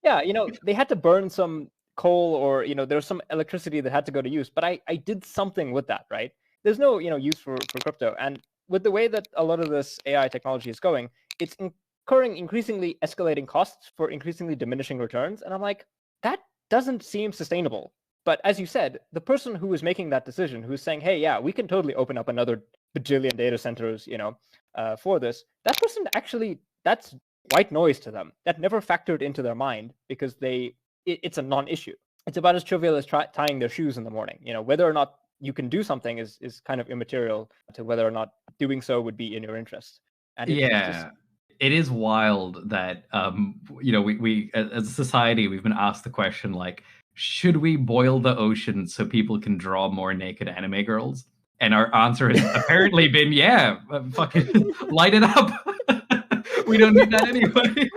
Yeah, they had to burn some coal, or there was some electricity that had to go to use, but I did something with that, right? There's no use for crypto, and with the way that a lot of this AI technology is going, it's incurring increasingly escalating costs for increasingly diminishing returns, and I'm like, that doesn't seem sustainable. But as you said, the person who is making that decision, who's saying, hey, yeah, we can totally open up another bajillion data centers, for this, that person actually, that's white noise to them. That never factored into their mind because it's a non-issue. It's about as trivial as tying their shoes in the morning. Whether or not you can do something is kind of immaterial to whether or not doing so would be in your interest. And it's just... It is wild that we as a society, we've been asked the question, like, should we boil the ocean so people can draw more naked anime girls? And our answer has apparently been, yeah, fucking light it up. We don't need that anyway.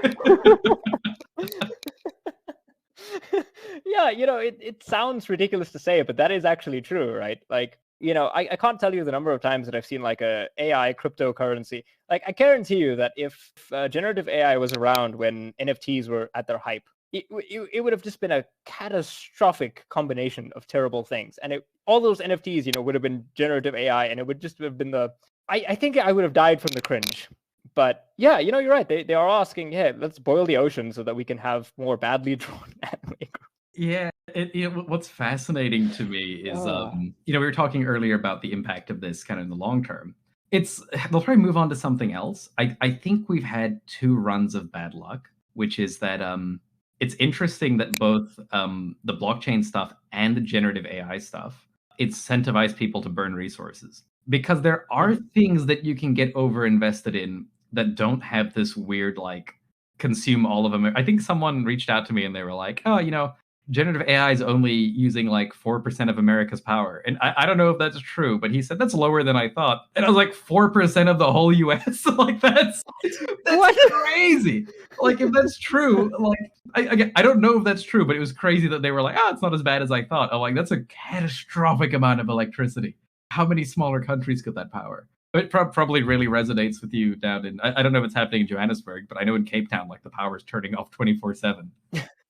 Yeah, it sounds ridiculous to say, but that is actually true, right? Like, I can't tell you the number of times that I've seen like a AI cryptocurrency. Like, I guarantee you that if generative AI was around when NFTs were at their hype, it would have just been a catastrophic combination of terrible things. And all those NFTs, would have been generative AI, and it would just have been I think I would have died from the cringe. But yeah, you're right. They are asking, yeah, let's boil the ocean so that we can have more badly drawn anime. Yeah, what's fascinating to me is, we were talking earlier about the impact of this kind of in the long term. They'll probably move on to something else. I think we've had 2 runs of bad luck, which is that it's interesting that both the blockchain stuff and the generative AI stuff incentivize people to burn resources, because there are things that you can get over invested in that don't have this weird, like, consume all of them. I think someone reached out to me and they were like, oh, generative AI is only using like 4% of America's power. And I don't know if that's true, but he said that's lower than I thought. And I was like, 4% of the whole US? Like, that's crazy. Like, if that's true, like, I don't know if that's true, but it was crazy that they were like, it's not as bad as I thought. I'm like, that's a catastrophic amount of electricity. How many smaller countries could that power? It probably really resonates with you down in, I don't know if it's happening in Johannesburg, but I know in Cape Town, like, the power's turning off 24/7.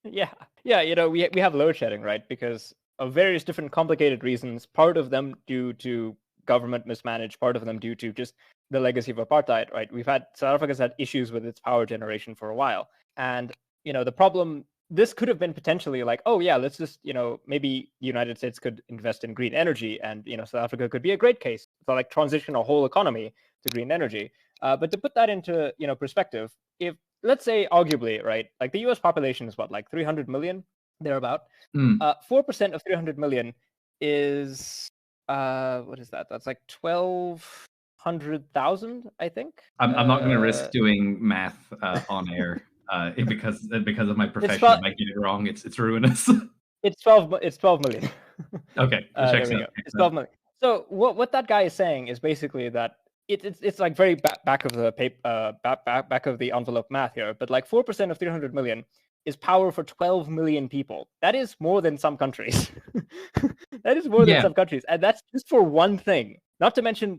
Yeah, we have load shedding, right? Because of various different complicated reasons. Part of them due to government mismanaged, part of them due to just the legacy of apartheid, right? South Africa's had issues with its power generation for a while, and the problem. This could have been potentially like, oh yeah, let's just maybe the United States could invest in green energy, and South Africa could be a great case to like transition a whole economy to green energy. But to put that into perspective, if let's say arguably, right, like the US population is what, like 300 million, thereabout. 4% of 300 million is what is that? That's like 1,200,000, I think. I'm not going to risk doing math on air because of my profession. I might get it wrong. It's ruinous. It's 12 million. Okay, there we go. It's 12 million. So what that guy is saying is basically that it's like very back of the back of the envelope math here, but like 4% of 300 million is power for 12 million people. That is more than some countries. That is more than some countries, and that's just for one thing. Not to mention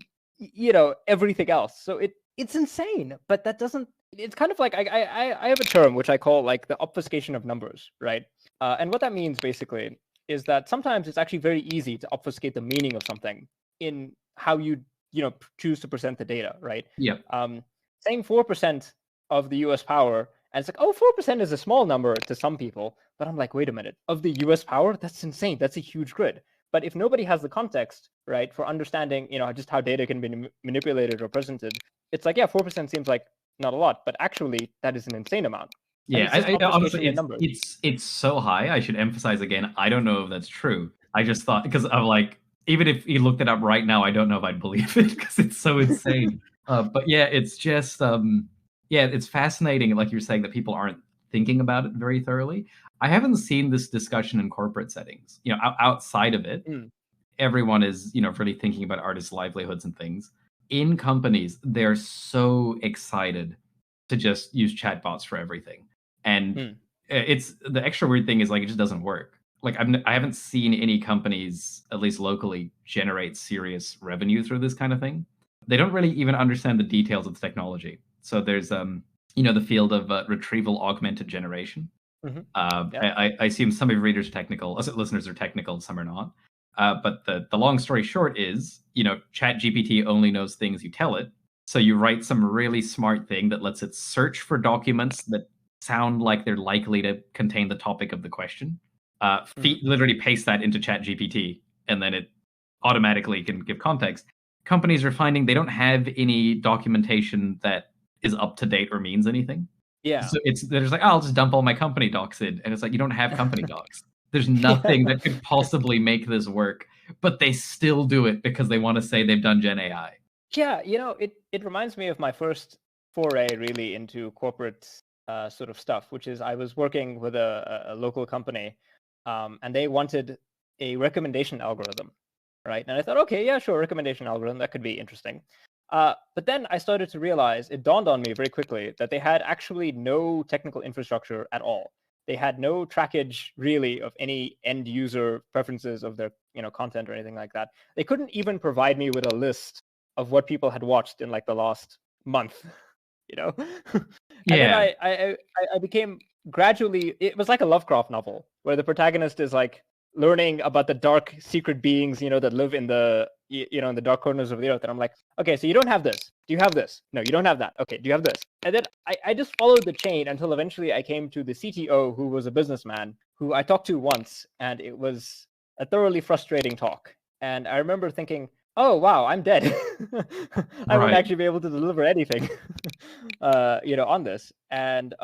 everything else. So it's insane, but that doesn't. It's kind of like I have a term which I call like the obfuscation of numbers, right? And what that means basically is that sometimes it's actually very easy to obfuscate the meaning of something in how you choose to present the data, right? Yeah. Saying 4% of the U.S. power, and it's like, oh, 4% is a small number to some people, but I'm like, wait a minute, of the U.S. power, that's insane. That's a huge grid. But if nobody has the context, right, for understanding, just how data can be manipulated or presented, it's like, yeah, 4% seems like not a lot, but actually that is an insane amount. And Yeah, it's just honestly, obfuscation in numbers. it's so high. I should emphasize again. I don't know if that's true. I just thought because I'm like, even if you looked it up right now, I don't know if I'd believe it because it's so insane. But yeah, it's just yeah, it's fascinating. Like you're saying that people aren't thinking about it very thoroughly. I haven't seen this discussion in corporate settings. Outside of it, Mm, everyone is really thinking about artists' livelihoods and things. In companies, they're so excited to just use chatbots for everything, and mm, it's the extra weird thing is like it just doesn't work. Like I haven't seen any companies, at least locally, generate serious revenue through this kind of thing. They don't really even understand the details of the technology. So there's the field of retrieval augmented generation. hmm I, Yeah. I assume some of your readers are technical, listeners are technical, some are not. But the long story short is, Chat GPT only knows things you tell it. So you write some really smart thing that lets it search for documents that sound like they're likely to contain the topic of the question. hmm Literally paste that into Chat GPT, and then it automatically can give context. Companies are finding they don't have any documentation that is up to date or means anything. Yeah. So they're just like, oh, I'll just dump all my company docs in, and it's like you don't have company docs. There's nothing Yeah. that could possibly make this work, but they still do it because they want to say they've done Gen AI. Yeah, it reminds me of my first foray really into corporate sort of stuff, which is I was working with a local company, and they wanted a recommendation algorithm, right? And I thought, okay, yeah, sure, recommendation algorithm, that could be interesting. But then I started to realize, it dawned on me very quickly that they had actually no technical infrastructure at all. They had no trackage really of any end user preferences of their content or anything like that. They couldn't even provide me with a list of what people had watched in like the last month, you know. And then Yeah, I became gradually. It was like a Lovecraft novel where the protagonist is like learning about the dark secret beings, that live in the in the dark corners of the earth. And I'm like, okay, so you don't have this. Do you have this? No, you don't have that. Okay, do you have this? And then I just followed the chain until eventually I came to the CTO, who was a businessman who I talked to once, and it was a thoroughly frustrating talk. And I remember thinking, oh wow, I'm dead. I won't right. actually be able to deliver anything, on this. And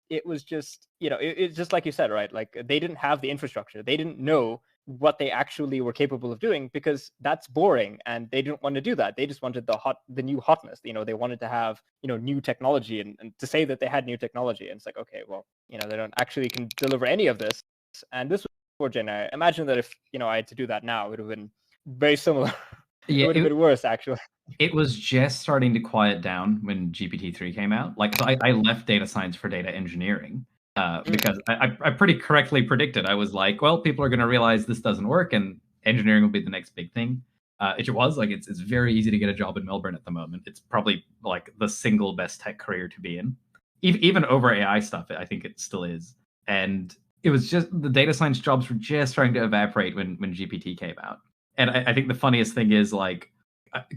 it was just, it's just like you said, right? Like they didn't have the infrastructure. They didn't know what they actually were capable of doing because that's boring, and they didn't want to do that. They just wanted the new hotness. They wanted to have new technology, and to say that they had new technology. And it's like, okay, well, they don't actually can deliver any of this. And this was for Gen AI. Imagine that if I had to do that now, it would have been very similar. It Yeah, would have been worse, actually. it was just starting to quiet down when GPT-3 came out. Like, so I left data science for data engineering Mm, because I pretty correctly predicted. I was like, well, people are going to realize this doesn't work, and engineering will be the next big thing. It was like it's very easy to get a job in Melbourne at the moment. It's probably like the single best tech career to be in, even over AI stuff. I think it still is, and it was just the data science jobs were just starting to evaporate when GPT came out. And I think the funniest thing is like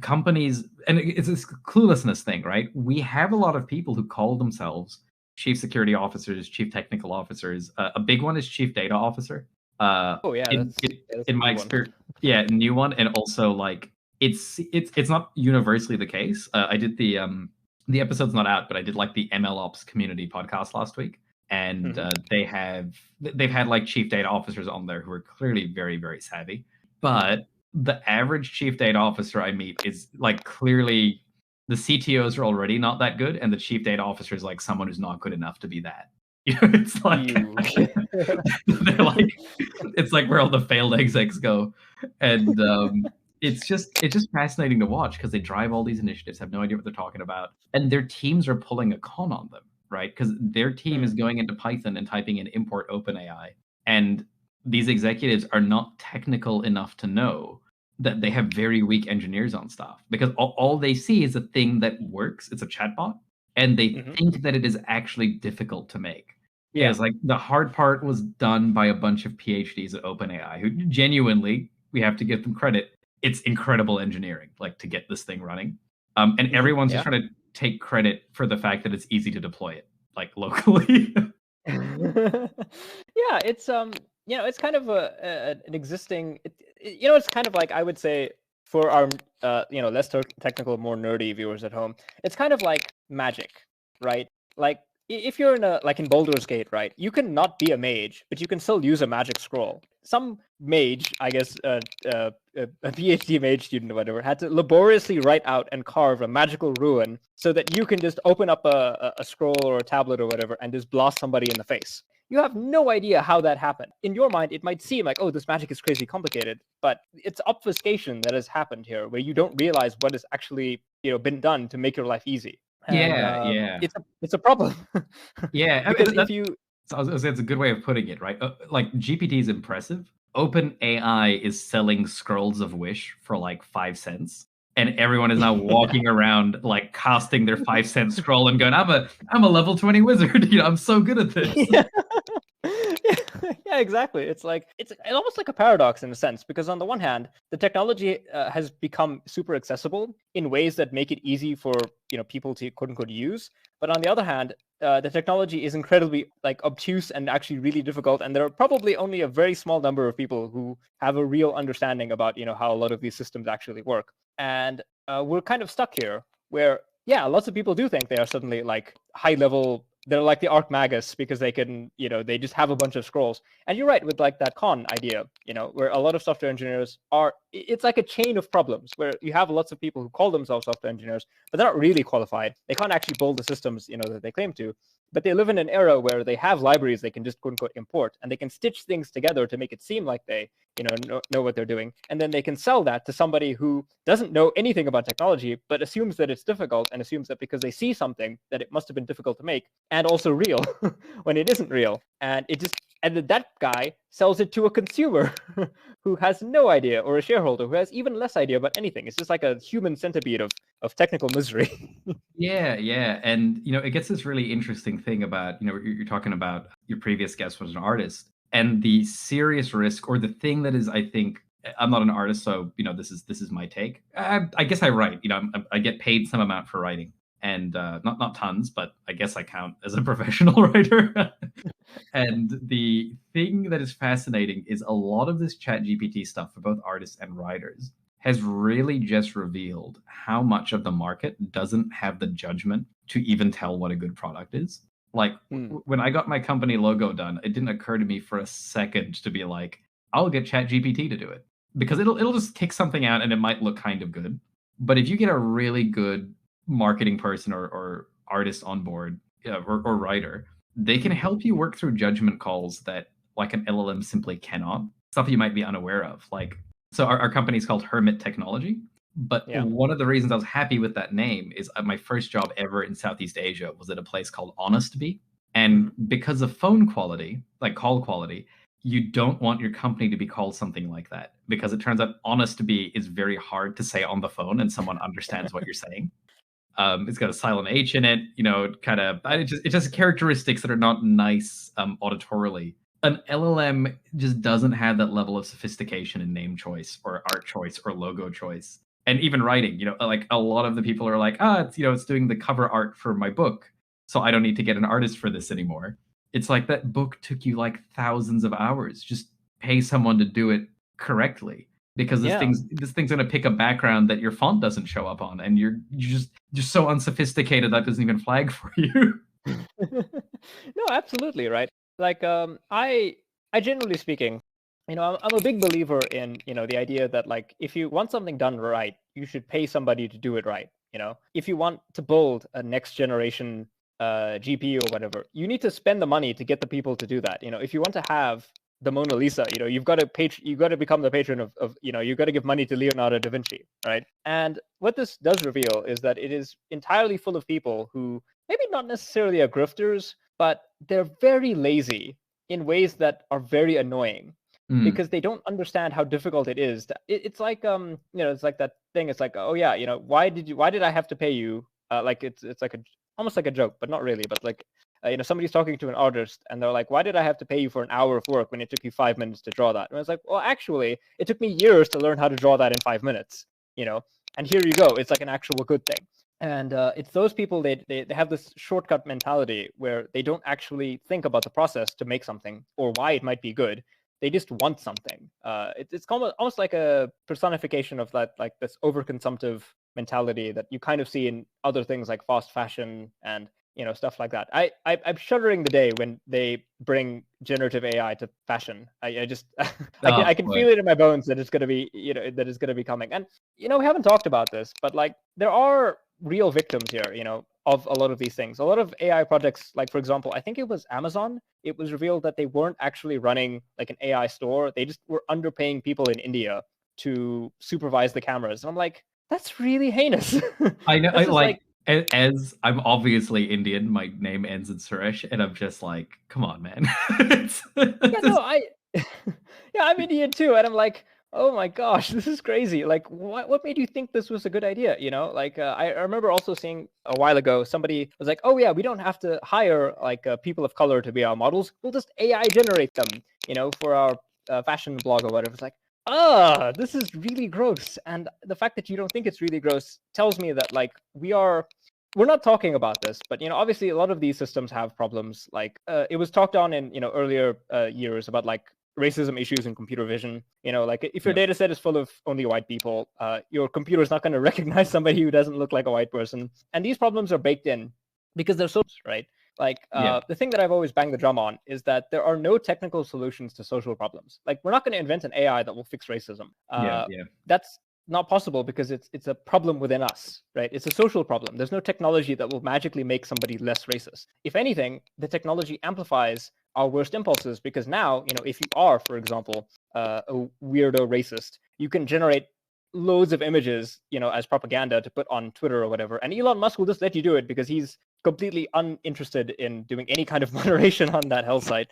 companies, and it's this cluelessness thing, right? We have a lot of people who call themselves chief security officers, chief technical officers. A big one is chief data officer. oh yeah, In, in that's in a my new one. experience, yeah, new one, and also like it's not universally the case. I did the episode's not out, but I did like the ML Ops community podcast last week, and hmm they've had like chief data officers on there who are clearly very very savvy, hmm but the average chief data officer I meet is like clearly the CTOs are already not that good, and the chief data officer is like someone who's not good enough to be that. It's like You. they're like it's like where all the failed execs go, and it's just fascinating to watch because they drive all these initiatives, have no idea what they're talking about, and their teams are pulling a con on them, right? Because their team is Mm, going into Python and typing in import OpenAI, and these executives are not technical enough to know that they have very weak engineers on staff because all they see is a thing that works. It's a chatbot, and they think that it is actually difficult to make. Yeah. It's like the hard part was done by a bunch of PhDs at OpenAI who genuinely, we have to give them credit. It's incredible engineering, like to get this thing running. And everyone's just trying to take credit for the fact that it's easy to deploy it, like locally. Yeah, it's it's kind of an existing. It's kind of like, I would say, for our less technical, more nerdy viewers at home, it's kind of like magic, right? Like if you're in Baldur's Gate, right? You can not be a mage, but you can still use a magic scroll. Some mage, I guess, a PhD mage student or whatever, had to laboriously write out and carve a magical ruin so that you can just open up a scroll or a tablet or whatever and just blast somebody in the face. You have no idea how that happened. In your mind, it might seem like, oh, this magic is crazy complicated, but it's obfuscation that has happened here, where you don't realize what has actually been done to make your life easy. And Yeah. it's a problem. Yeah, because if you I was gonna say it's a good way of putting it, right? Like GPT is impressive. OpenAI is selling scrolls of wish for like 5 cents, and everyone is now walking around like casting their 5 cent scroll and going, I'm a level 20 wizard. I'm so good at this." yeah. Yeah, exactly. It's almost like a paradox in a sense, because on the one hand, the technology has become super accessible in ways that make it easy for people to quote unquote use. But on the other hand, the technology is incredibly obtuse and actually really difficult, and there are probably only a very small number of people who have a real understanding about how a lot of these systems actually work. And we're kind of stuck here, where lots of people do think they are suddenly like high level. They're like the Archmagus because they can, they just have a bunch of scrolls. And you're right with like that con idea, where a lot of software engineers it's like a chain of problems where you have lots of people who call themselves software engineers, but they're not really qualified. They can't actually build the systems, that they claim to. But they live in an era where they have libraries they can just quote unquote import, and they can stitch things together to make it seem like they, know what they're doing. And then they can sell that to somebody who doesn't know anything about technology, but assumes that it's difficult, and assumes that because they see something that it must have been difficult to make and also real when it isn't real. And that guy sells it to a consumer who has no idea, or a shareholder who has even less idea about anything. It's just like a human centipede of technical misery. Yeah. And, it gets this really interesting thing about, you're talking about your previous guest was an artist, and the serious risk, or the thing that is, I think, I'm not an artist, so, this is my take. I guess I write, I get paid some amount for writing, and not tons, but I guess I count as a professional writer. And the thing that is fascinating is a lot of this chat GPT stuff for both artists and writers has really just revealed how much of the market doesn't have the judgment to even tell what a good product is. Like when I got my company logo done, it didn't occur to me for a second to be like, I'll get chat GPT to do it, because it'll just kick something out and it might look kind of good. But if you get a really good marketing person or artist on board, or writer, they can help you work through judgment calls that like an LLM simply cannot. Stuff you might be unaware of. Like, so our company is called Hermit Technology. But one of the reasons I was happy with that name is my first job ever in Southeast Asia was at a place called Honestbee. And because of phone quality, like call quality, you don't want your company to be called something like that, because it turns out Honestbee is very hard to say on the phone and someone understands what you're saying. It's got a silent H in it, kind of. It just characteristics that are not nice auditorily. An LLM just doesn't have that level of sophistication in name choice or art choice or logo choice, and even writing. Like a lot of the people are like, it's doing the cover art for my book, so I don't need to get an artist for this anymore. It's like that book took you like thousands of hours. Just pay someone to do it correctly, because this thing's gonna pick a background that your font doesn't show up on, and you're just so unsophisticated that doesn't even flag for you. No, absolutely right. Like I generally speaking, I'm a big believer in the idea that like if you want something done right, you should pay somebody to do it right. If you want to build a next generation GPU or whatever, you need to spend the money to get the people to do that. If you want to have the Mona Lisa, you've got to become the patron of you've got to give money to Leonardo da Vinci, right? And what this does reveal is that it is entirely full of people who maybe not necessarily are grifters, but they're very lazy in ways that are very annoying. Mm. because they don't understand how difficult it is. It's like it's like that thing. It's like, oh yeah, why did I have to pay you? Like it's like almost like a joke, but not really. But like somebody's talking to an artist and they're like, why did I have to pay you for an hour of work when it took you 5 minutes to draw that? And it's like, well, actually, it took me years to learn how to draw that in 5 minutes. And here you go. It's like an actual good thing. And it's those people, they have this shortcut mentality where they don't actually think about the process to make something or why it might be good. They just want something. It's almost like a personification of that, like this overconsumptive mentality that you kind of see in other things like fast fashion and stuff like that. I'm shuddering the day when they bring generative AI to fashion. I just I can feel it in my bones that it's going to be that it's going to be coming. And we haven't talked about this, but like there are real victims here, of a lot of these things. A lot of AI projects, like for example, I think it was Amazon. It was revealed that they weren't actually running like an AI store. They just were underpaying people in India to supervise the cameras. And I'm like, that's really heinous. I know. That's just As I'm obviously Indian, my name ends in Suresh, and I'm just like, come on, man. It's yeah, no, yeah, I'm Indian too, and I'm like, oh my gosh, this is crazy. Like, what made you think this was a good idea? Like I remember also seeing a while ago somebody was like, oh yeah, we don't have to hire like people of color to be our models. We'll just AI generate them, for our fashion blog or whatever. It's like, this is really gross. And the fact that you don't think it's really gross tells me that like we're not talking about this, but obviously a lot of these systems have problems. Like it was talked on in earlier years about like racism issues in computer vision. Like if your data set is full of only white people, your computer is not going to recognize somebody who doesn't look like a white person. And these problems are baked in because they're so right. Like the thing that I've always banged the drum on is that there are no technical solutions to social problems. Like we're not going to invent an AI that will fix racism. That's not possible because it's a problem within us, right? It's a social problem. There's no technology that will magically make somebody less racist. If anything, the technology amplifies our worst impulses because now, if you are, for example, a weirdo racist, you can generate loads of images, as propaganda to put on Twitter or whatever. And Elon Musk will just let you do it because he's completely uninterested in doing any kind of moderation on that hell site.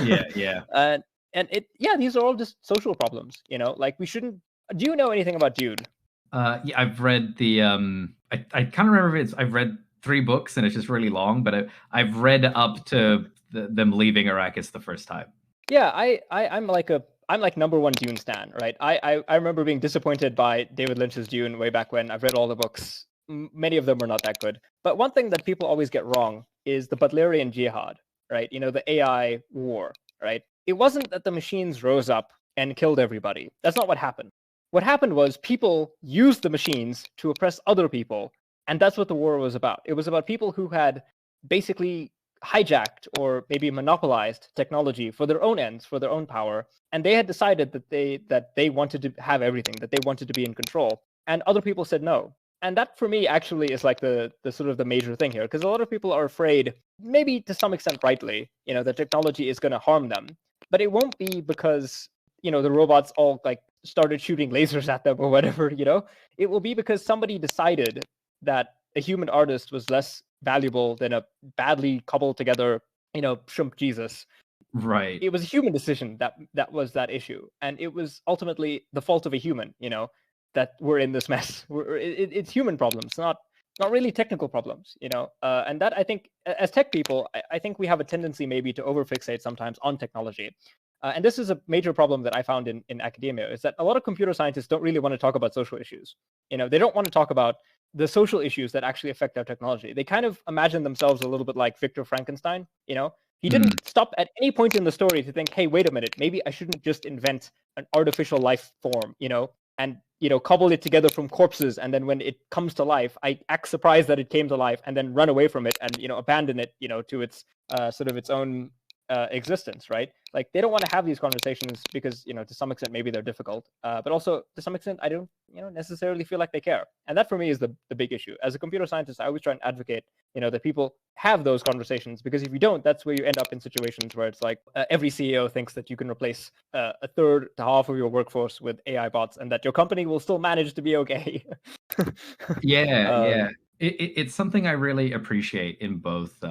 Yeah. And these are all just social problems, like we shouldn't. Do you know anything about Dude? Yeah, I've read the I can't remember if I've read 3 books and it's just really long, but I've read up to them leaving Arrakis the first time. Yeah, I'm like number one Dune stan, right? I remember being disappointed by David Lynch's Dune way back when. I've read all the books. Many of them were not that good. But one thing that people always get wrong is the Butlerian Jihad, right? The AI war, right? It wasn't that the machines rose up and killed everybody. That's not what happened. What happened was people used the machines to oppress other people, and that's what the war was about. It was about people who had basically hijacked or maybe monopolized technology for their own ends, for their own power, and they had decided that they wanted to have everything, that they wanted to be in control, and other people said no. And that for me actually is like the sort of the major thing here, because a lot of people are afraid, maybe to some extent rightly, that technology is going to harm them, but it won't be because the robots all like started shooting lasers at them or whatever. It will be because somebody decided that a human artist was less valuable than a badly cobbled together shrimp Jesus. Right. It was a human decision that was that issue, and it was ultimately the fault of a human that we're in this mess. It's human problems, not really technical problems. And that, I think, as tech people, I think we have a tendency maybe to overfixate sometimes on technology. And this is a major problem that I found in academia, is that a lot of computer scientists don't really want to talk about social issues. They don't want to talk about the social issues that actually affect our technology. They kind of imagine themselves a little bit like Victor Frankenstein. He didn't stop at any point in the story to think, hey, wait a minute, maybe I shouldn't just invent an artificial life form, and cobble it together from corpses, and then when it comes to life, I act surprised that it came to life, and then run away from it and abandon it, to its sort of its own existence, right? Like they don't want to have these conversations because to some extent maybe they're difficult, but also to some extent I don't necessarily feel like they care, and that for me is the big issue. As a computer scientist, I always try and advocate that people have those conversations, because if you don't, that's where you end up in situations where it's like every CEO thinks that you can replace a third to half of your workforce with AI bots, and that your company will still manage to be okay. Yeah. It's something I really appreciate in both.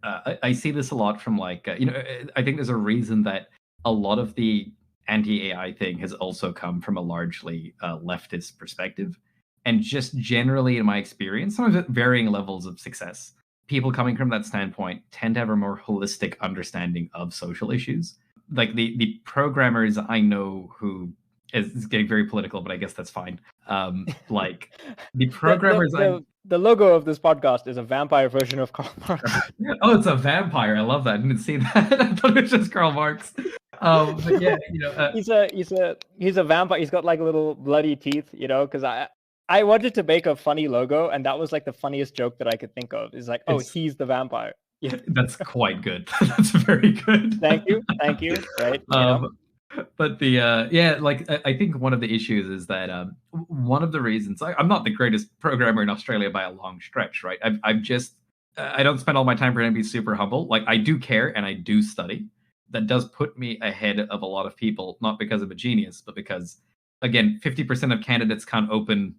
I see this a lot from like I think there's a reason that a lot of the anti-AI thing has also come from a largely leftist perspective. And just generally, in my experience, sometimes at varying levels of success, people coming from that standpoint tend to have a more holistic understanding of social issues. Like the programmers I know who is getting very political, but I guess that's fine. Like the programmers the logo of this podcast is a vampire version of Karl Marx. Oh, it's a vampire. I love that. I didn't see that. I thought it was just Karl Marx. But yeah, he's a vampire. He's got like little bloody teeth, because I wanted to make a funny logo, and that was like the funniest joke that I could think of. Is like, oh, he's the vampire. Yeah, that's quite good. That's very good. Thank you. Right. But I think one of the issues is that one of the reasons I'm not the greatest programmer in Australia by a long stretch, right? I don't spend all my time trying to be super humble. Like I do care and I do study. That does put me ahead of a lot of people, not because I'm a genius, but because, again, 50% of candidates can't open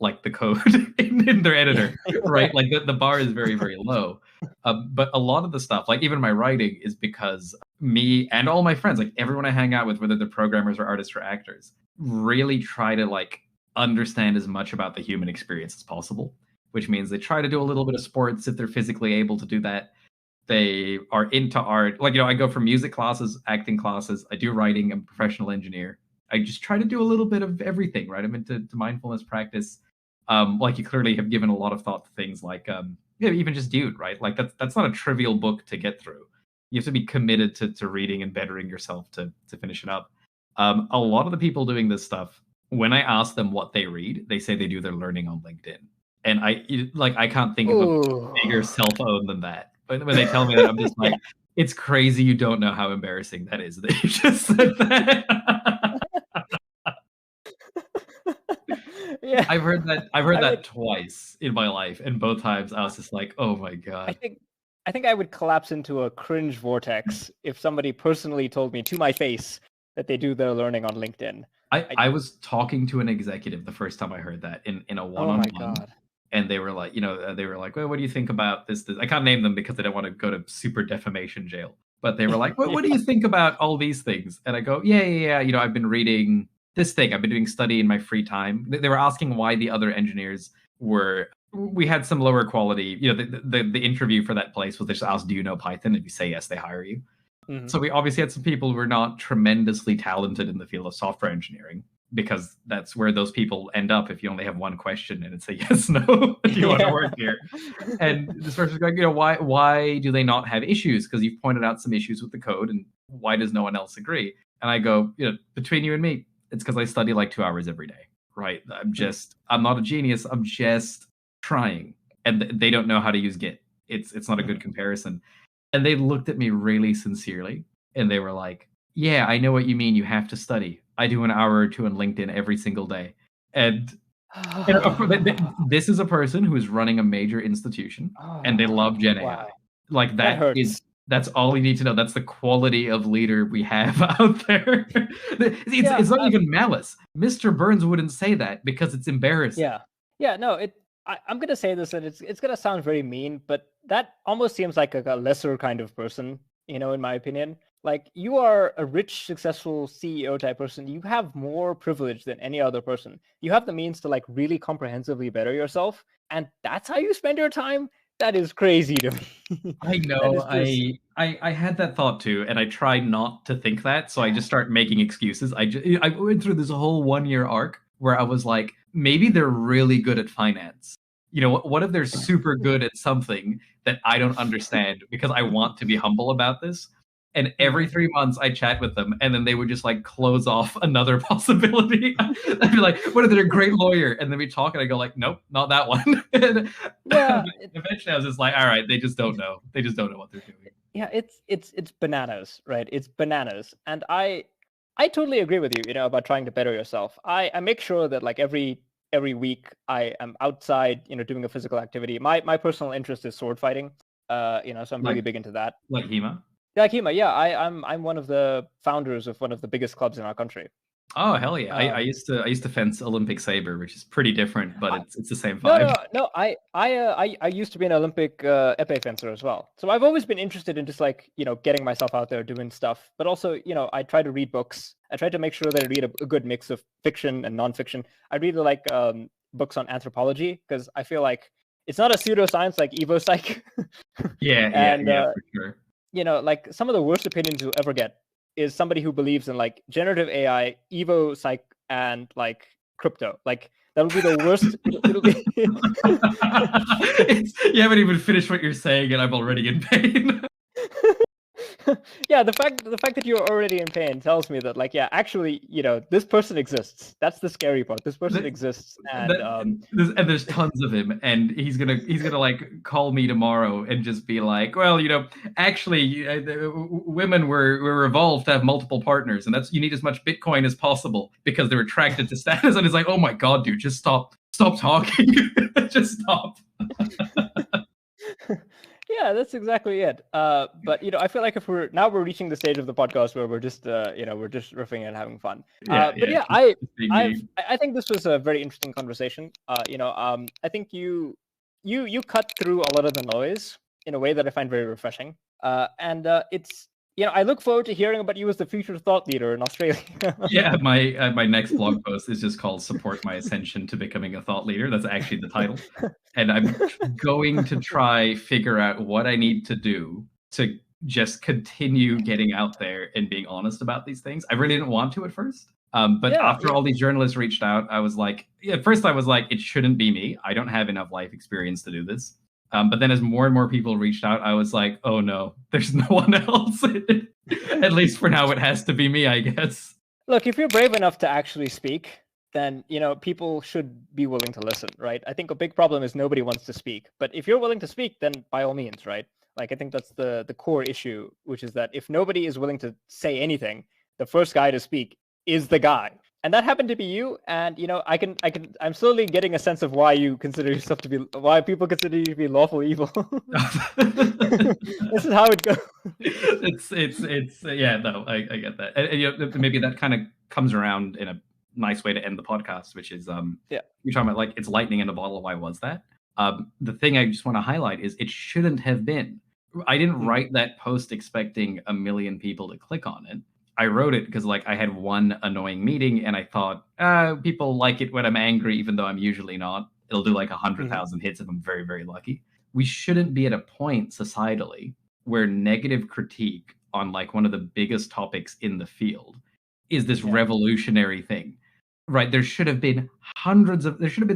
like the code in their editor, right? Like the bar is very, very low. But a lot of the stuff, like even my writing, is because me and all my friends, like everyone I hang out with, whether they're programmers or artists or actors, really try to like understand as much about the human experience as possible, which means they try to do a little bit of sports if they're physically able to do that. They are into art. Like, I go for music classes, acting classes. I do writing. I'm a professional engineer. I just try to do a little bit of everything, right? I'm into mindfulness practice. Like you clearly have given a lot of thought to things like, even just Dude, right? Like that's not a trivial book to get through. You have to be committed to reading and bettering yourself to finish it up. A lot of the people doing this stuff, when I ask them what they read, they say they do their learning on LinkedIn. And I can't think of a bigger cell phone than that. But when they tell me that, I'm just like, it's crazy. You don't know how embarrassing that is that you just said that. Yeah, I've heard that twice in my life, and both times I was just like, oh my god. I think I would collapse into a cringe vortex if somebody personally told me to my face that they do their learning on LinkedIn. I was talking to an executive the first time I heard that in a one-on-one. Oh my god. And they were like, well, what do you think about this? I can't name them because I don't want to go to super defamation jail. But they were like, what do you think about all these things? And I go, yeah. I've been reading this thing. I've been doing study in my free time. They were asking why the other engineers we had some lower quality. The interview for that place was they just asked, do you know Python? If you say yes, they hire you. Mm-hmm. So we obviously had some people who were not tremendously talented in the field of software engineering, because that's where those people end up if you only have one question and it's a yes, no, do you want to work here? And this person's like, why do they not have issues? Because you've pointed out some issues with the code, and why does no one else agree? And I go, between you and me, it's because I study like 2 hours every day, right? I'm not a genius. I'm just trying. And they don't know how to use Git. It's not a good comparison. And they looked at me really sincerely, and they were like, yeah, I know what you mean. You have to study. I do an hour or two on LinkedIn every single day. And this is a person who is running a major institution, and they love Gen AI. Like that's all you need to know. That's the quality of leader we have out there. It's not even malice. Mr. Burns wouldn't say that because it's embarrassing. Yeah, no, I'm going to say this, and it's going to sound very mean, but that almost seems like a lesser kind of person, in my opinion. Like, you are a rich, successful CEO type person. You have more privilege than any other person. You have the means to like really comprehensively better yourself, and that's how you spend your time. That is crazy to me. I know. I had that thought too, and I try not to think that, so I just start making excuses. I went through this whole 1-year arc where I was like, maybe they're really good at finance. What if they're super good at something that I don't understand, because I want to be humble about this? And every 3 months I chat with them, and then they would just like close off another possibility. I'd be like, what if they're a great lawyer? And then we talk, and I go like, nope, not that one. Eventually I was just like, all right, they just don't know. They just don't know what they're doing. Yeah, it's bananas, right? It's bananas. And I totally agree with you, about trying to better yourself. I make sure that like every week I am outside, doing a physical activity. My personal interest is sword fighting. So I'm really big into that. Like HEMA? Like HEMA, yeah. I'm one of the founders of one of the biggest clubs in our country. Oh hell yeah! I Um, used to fence Olympic saber, which is pretty different, but it's the same No, vibe. no, no. I used to be an Olympic épée fencer as well. So I've always been interested in just like getting myself out there doing stuff. But also I try to read books. I try to make sure that I read a good mix of fiction and nonfiction. I read like books on anthropology because I feel like it's not a pseudoscience like evopsych. Yeah, yeah, And yeah, for sure. like some of the worst opinions you'll ever get is somebody who believes in like generative AI, evopsych, and like crypto. Like that would be the worst. It'll be. You haven't even finished what you're saying, and I'm already in pain. Yeah, the fact that you're already in pain tells me that like, yeah, actually, this person exists. That's the scary part. This person That- exists, and there's tons of him, and he's gonna like call me tomorrow and just be like, well, actually, women were evolved to have multiple partners, and that's you need as much Bitcoin as possible because they're attracted to status. And it's like, oh my god, dude, just stop talking, just stop. yeah, that's exactly it. But I feel like if we're reaching the stage of the podcast where we're just we're just riffing and having fun. Yeah, But yeah, yeah, just being me. I think this was a very interesting conversation. I think you cut through a lot of the noise in a way that I find very refreshing. And it's I look forward to hearing about you as the future thought leader in Australia. Yeah, my next blog post is just called "Support My Ascension to Becoming a Thought Leader." That's actually the title, and I'm going to try figure out what I need to do to just continue getting out there and being honest about these things. I really didn't want to at first, but Yeah, after yeah. all these journalists reached out, I was like, at first I was like, it shouldn't be me. I don't have enough life experience to do this. But then as more and more people reached out, I was like, oh no, there's no one else. At least for now, it has to be me, I guess. Look, if you're brave enough to actually speak, then people should be willing to listen, right? I think a big problem is nobody wants to speak. But if you're willing to speak, then by all means, right? Like I think that's the core issue, which is that if nobody is willing to say anything, the first guy to speak is the guy. And that happened to be you. And I'm slowly getting a sense of why you consider yourself to be why people consider you to be lawful evil. This is how it goes. It's yeah, no, I get that. And, maybe that kind of comes around in a nice way to end the podcast, which is Yeah. you're talking about like it's lightning in a bottle. Why was that? The thing I just want to highlight is it shouldn't have been. I didn't write that post expecting a million people to click on it. I wrote it because like I had one annoying meeting and I thought people like it when I'm angry, even though I'm usually not. It'll do like 100,000 hits if I'm very, very lucky. We shouldn't be at a point societally where negative critique on like one of the biggest topics in the field is this Yeah. revolutionary thing. Right? There should have been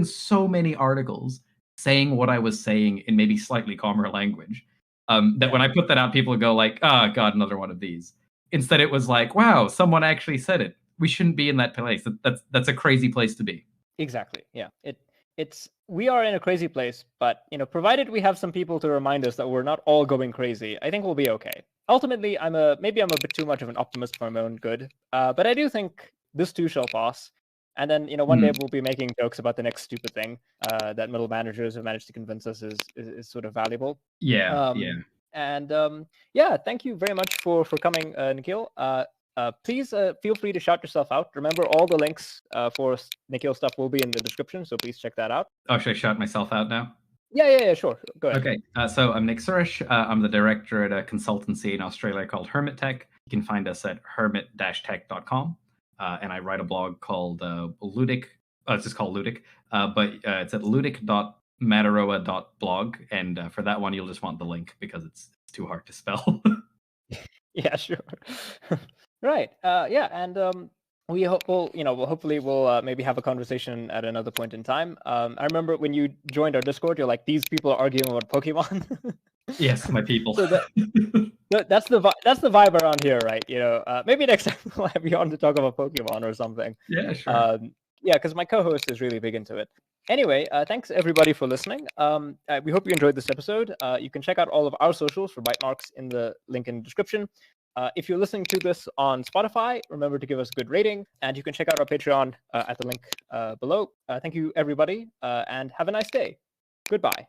so many articles saying what I was saying in maybe slightly calmer language. That when Yeah. I put that out, people would go like, "Ah, oh, God, another one of these." Instead, it was like, "Wow, someone actually said it." We shouldn't be in that place. That's a crazy place to be. Exactly. Yeah. It's we are in a crazy place, but provided we have some people to remind us that we're not all going crazy, I think we'll be okay. Ultimately, maybe I'm a bit too much of an optimist for my own good, but I do think this too shall pass. And then one day Mm. we'll be making jokes about the next stupid thing that middle managers have managed to convince us is sort of valuable. Yeah, yeah. And yeah, thank you very much for coming, Nikhil. Please feel free to shout yourself out. Remember, all the links for Nikhil stuff will be in the description, so please check that out. Oh, should I shout myself out now? Yeah, sure. Go ahead. Okay, so I'm Nick Suresh. I'm the director at a consultancy in Australia called Hermit Tech. You can find us at hermit-tech.com. And I write a blog called Ludic. It's just called Ludic, but it's at ludic.mataroa.blog. And for that one, you'll just want the link because it's too hard to spell. Yeah, sure. Right. Yeah, and we hope hopefully we'll maybe have a conversation at another point in time. I remember when you joined our Discord, you're like, these people are arguing about Pokemon. Yes, my people. So that's the vibe around here, right? Maybe next time we'll have you on to talk about Pokemon or something. Yeah, sure. Yeah, because my co-host is really big into it. Anyway, thanks everybody for listening. We hope you enjoyed this episode. You can check out all of our socials for Bytemarks in the link in the description. If you're listening to this on Spotify, remember to give us a good rating, and you can check out our Patreon at the link below. Thank you, everybody, and have a nice day. Goodbye.